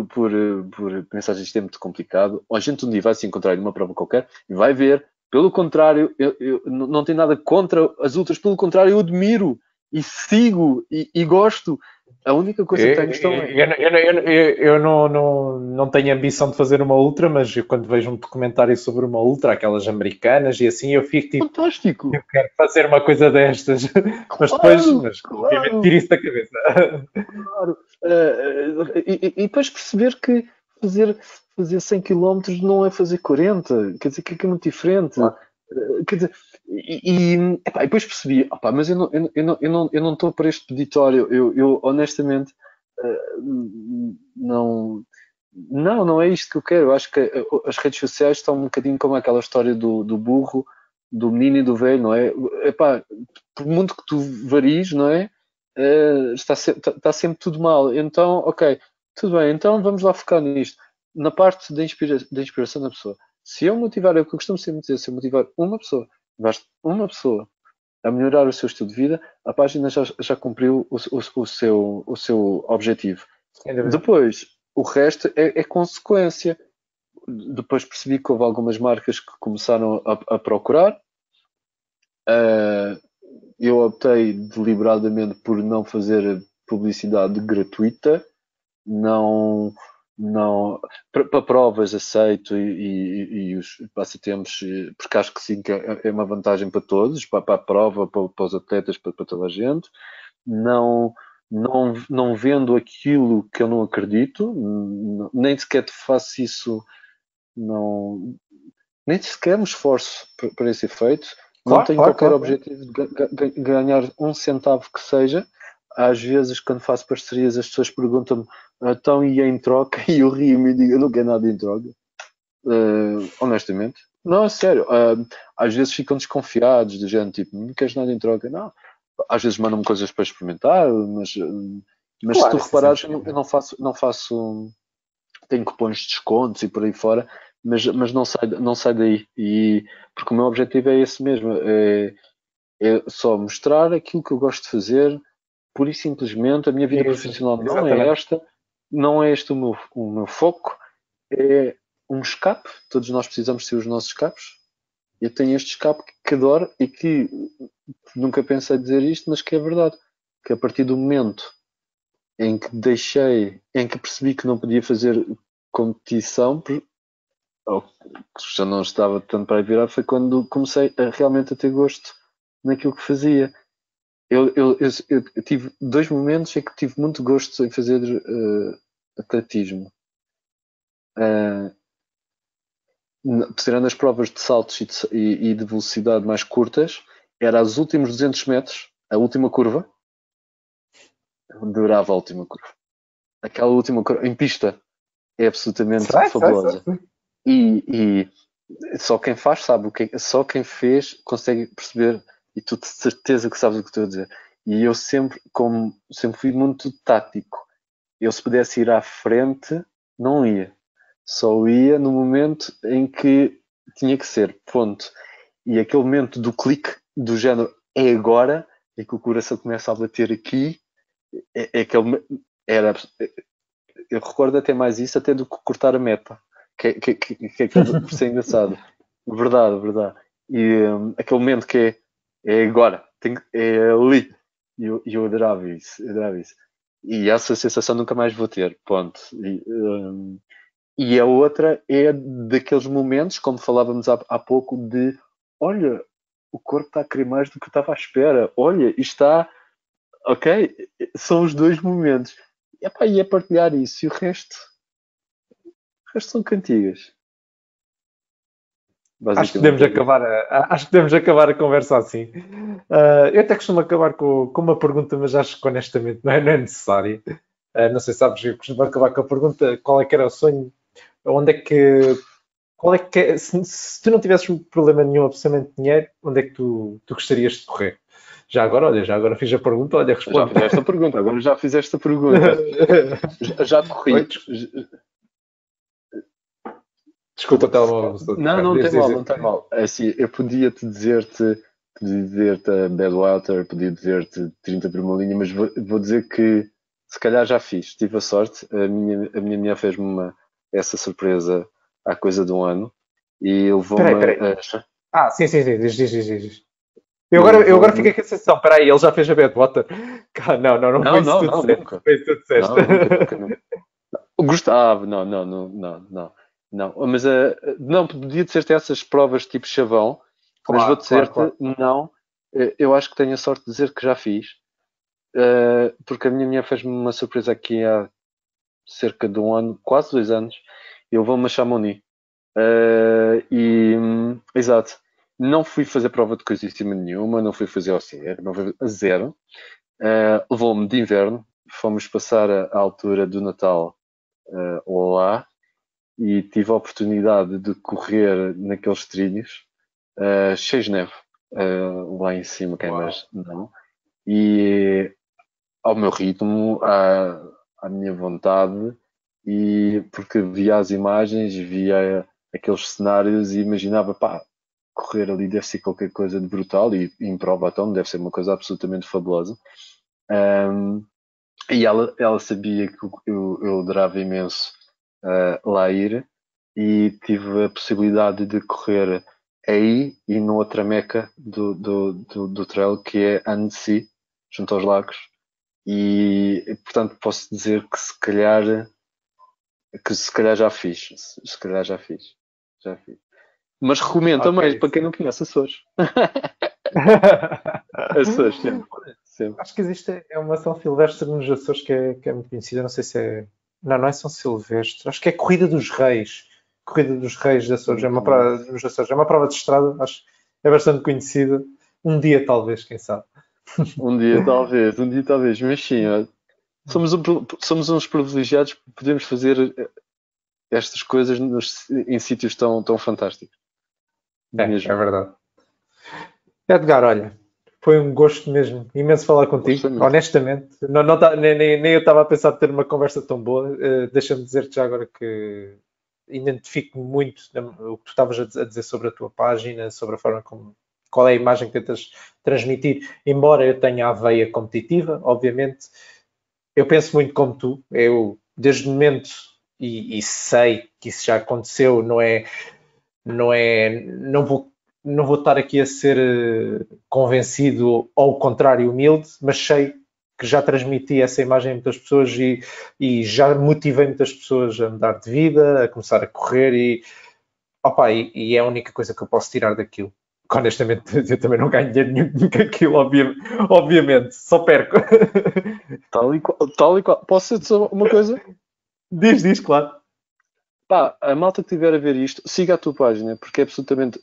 mensagens de tempo muito complicado. A gente um dia vai se encontrar numa prova qualquer e vai ver. Pelo contrário, eu não tenho nada contra as outras, pelo contrário, eu admiro e sigo e gosto. A única coisa que está em questão é Eu não tenho ambição de fazer uma ultra, mas eu, quando vejo um documentário sobre uma ultra, aquelas americanas e assim, eu fico tipo, fantástico. eu quero fazer uma coisa destas. Mas depois, Claro, obviamente, claro, tiro isso da cabeça. claro. E depois perceber que fazer, fazer 100 km não é fazer 40, quer dizer que é muito diferente. Claro. Quer dizer, epá, e depois percebi, opá, mas eu não estou para este peditório. Eu honestamente não, não é isto que eu quero. Eu acho que as redes sociais estão um bocadinho como aquela história do burro, do menino e do velho, não é? Epá, por muito que tu varies, não é? Está sempre tudo mal. Então, ok, tudo bem, então vamos lá focar nisto. Na parte da inspiração da pessoa. Se eu motivar, é o que eu costumo sempre dizer, se eu motivar basta uma pessoa a melhorar o seu estilo de vida, a página já cumpriu o seu objetivo. Sem dúvida. Depois, o resto é consequência. Depois percebi que houve algumas marcas que começaram a procurar. Eu optei deliberadamente por não fazer publicidade gratuita, não, não para provas aceito e os passatempos, porque acho que sim, que é uma vantagem para todos, para a prova, para os atletas, para toda a gente. Não, não vendo aquilo que eu não acredito, nem sequer faço isso, não, nem sequer me esforço para esse efeito. Não Claro, tenho claro, qualquer claro, claro. objetivo de ganhar um centavo que seja. Às vezes, quando faço parcerias, as pessoas perguntam-me então e em troca? E eu rio-me e digo, eu não quero nada em troca. Honestamente. Não, é sério. Às vezes ficam desconfiados, do género tipo, não queres nada em troca? Não. Às vezes mandam-me coisas para experimentar, mas se tu Claro, isso é sempre reparares, eu possível. não faço, tenho cupons de descontos e por aí fora, mas não sai daí. Porque o meu objetivo é esse mesmo, é só mostrar aquilo que eu gosto de fazer, pura e simplesmente. A minha vida profissional não é Exatamente. esta, não é este o meu foco, é um escape. Todos nós precisamos ter os nossos escapes. Eu tenho este escape que adoro e que nunca pensei dizer isto, mas que é verdade. Que a partir do momento em que percebi que não podia fazer competição, ou que já não estava tanto para aí virar, foi quando comecei a realmente a ter gosto naquilo que fazia. Eu tive dois momentos em que tive muito gosto em fazer atletismo. Uh, Tirando as provas de saltos e de velocidade mais curtas, era os últimos 200 metros, a última curva, durava a última curva. Aquela última curva, em pista, é absolutamente Sai, sai, sai, fabulosa. sai. E só quem faz sabe o que é, só quem fez consegue perceber, e tu de certeza que sabes o que estou a dizer. E eu sempre fui muito tático. Eu, se pudesse ir à frente, não ia. Só ia no momento em que tinha que ser, ponto. E aquele momento do clique, do género, é agora, é que o coração começa a bater aqui, é aquele, era, eu recordo até mais isso até do que cortar a meta, que acaba por ser engraçado. Verdade, verdade. E aquele momento que é agora, é ali. E eu adorava isso, adorava isso. E essa sensação nunca mais vou ter, ponto. E a outra é daqueles momentos, como falávamos há pouco, de olha, o corpo está a querer mais do que eu estava à espera. Olha, isto está, ok, são os dois momentos. Epá, e é partilhar isso. E o resto são cantigas. Acho que podemos Basicamente é isso. acabar acho que podemos acabar a conversa assim. Eu até costumo acabar com uma pergunta, mas acho que honestamente não é necessário. Não sei se sabes, eu costumo acabar com a pergunta qual é que era o sonho, onde é que, qual é que se tu não tivesses problema nenhum absolutamente de dinheiro, onde é que tu gostarias de correr? Já agora, olha, já agora fiz a pergunta, olha, Já responde. fizeste a pergunta, agora já fizeste a pergunta. Já Oi, corri. desculpa, Desculpa. estava a Não, tocar. não tem Diz, mal, diz. não tem mal. É assim, eu podia dizer-te a Badwater, podia dizer-te 30 por uma linha, mas vou dizer que se calhar já fiz. Tive a sorte, a minha mulher fez-me essa surpresa há coisa de um ano e Espera aí, levou-me espera aí. a, Sim, sim, sim, diz. e Eu agora fiquei levou-me. com a sensação, espera aí, ele já fez a Badwater. Não foi Não, isso não, que tu não, disseste. nunca. Foi isso que tu disseste. Não, nunca, nunca, nunca. Gostava, não, não, não, não, não, não. Mas não, podia dizer-te essas provas tipo chavão, mas vou Claro, claro, dizer-te, claro. não, eu acho que tenho a sorte de dizer que já fiz, porque a minha mulher fez-me uma surpresa aqui há cerca de um ano, quase 2 anos, eu vou-me a Chamonix. Exato, não fui fazer prova de coisíssima nenhuma, não fui fazer OCR, não fui a zero. Levou-me de inverno, fomos passar a altura do Natal lá e tive a oportunidade de correr naqueles trilhos, cheios de neve, lá em cima, quem Uau. mais não, e ao meu ritmo, à minha vontade, e porque via as imagens, via aqueles cenários e imaginava, pá, correr ali deve ser qualquer coisa de brutal e em prova então deve ser uma coisa absolutamente fabulosa. Um, e ela sabia que eu adorava imenso lá ir e tive a possibilidade de correr aí e no outra meca do trail que é Annecy, junto aos lagos. E portanto posso dizer que se calhar já fiz. Se calhar já fiz. Já fiz. Mas recomendo Ok. também para quem não conhece Açores. Açores, sempre. Sempre. Acho que existe uma São Silvestre nos Açores que é muito conhecida. Não sei se é. Não é São Silvestre. Acho que é Corrida dos Reis. Corrida dos Reis de Açores. É Não uma prova conheço. nos Açores. É uma prova de estrada. Acho que é bastante conhecida. Um dia, talvez, quem sabe. Um dia talvez, mas sim, olha, somos uns privilegiados que podemos fazer estas coisas em sítios tão fantásticos. É Mesmo. verdade. Edgar, olha, foi um gosto mesmo imenso falar contigo, Gostei muito. honestamente. Nem eu estava a pensar ter uma conversa tão boa. Deixa-me dizer-te já agora que identifico muito o que tu estavas a dizer sobre a tua página, sobre a forma como, qual é a imagem que tentas transmitir. Embora eu tenha a veia competitiva, obviamente, eu penso muito como tu. Eu, desde o momento, e sei que isso já aconteceu, não vou estar aqui a ser convencido, ao contrário, humilde, mas sei que já transmiti essa imagem a muitas pessoas e já motivei muitas pessoas a mudar de vida, a começar a correr e é a única coisa que eu posso tirar daquilo. Honestamente, eu também não ganho dinheiro nenhum com aquilo, obviamente, só perco. Tal e qual. Tal e qual. Posso dizer só uma coisa? Diz, claro. Pá, a malta que estiver a ver isto, siga a tua página, porque é absolutamente.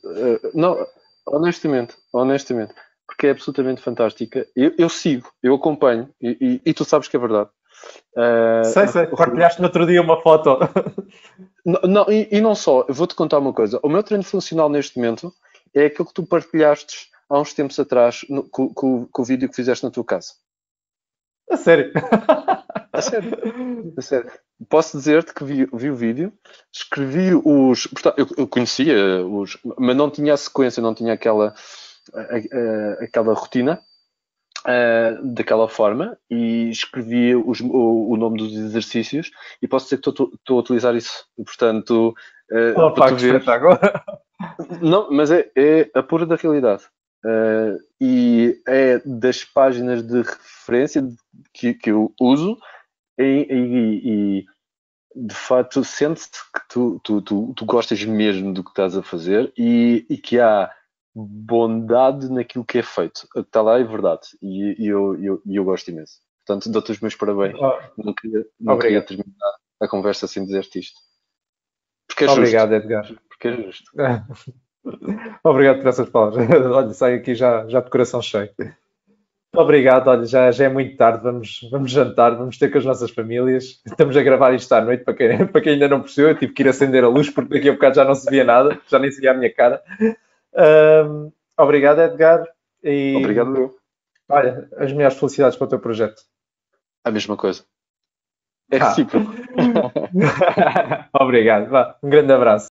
Não, honestamente, porque é absolutamente fantástica. Eu sigo, eu acompanho, e tu sabes que é verdade. Sei. Partilhaste no outro dia uma foto. Não, não, e não só, eu vou-te contar uma coisa. O meu treino funcional neste momento é aquilo que tu partilhaste há uns tempos atrás com o vídeo que fizeste na tua casa. A sério. A sério, a sério. Posso dizer-te que vi o vídeo, escrevi os. Portanto, eu conhecia os. Mas não tinha a sequência, não tinha aquela rotina daquela forma e escrevi o nome dos exercícios e posso dizer que estou a utilizar isso. Portanto, para Opa, tu que ver. espetáculo. Não, mas é a pura da realidade. E é das páginas de referência que eu uso e de facto sente-se que tu gostas mesmo do que estás a fazer e que há bondade naquilo que é feito. Está lá, é verdade. E eu gosto imenso. Portanto, dou-te os meus parabéns. Não queria Obrigado. terminar a conversa sem dizer-te isto. Porque é justo. Obrigado, Edgar. Porque é justo. Obrigado por essas palavras. Olha, sai aqui já de coração cheio. Obrigado, olha, já é muito tarde, vamos jantar, vamos ter com as nossas famílias. Estamos a gravar isto à noite, para quem ainda não percebeu, eu tive que ir acender a luz porque daqui a bocado já não se via nada, já nem se via a minha cara. Obrigado, Edgar, e Obrigado, eu. olha, as melhores felicidades para o teu projeto. A mesma coisa. É Ah. recíproco. Obrigado, vá, um grande abraço.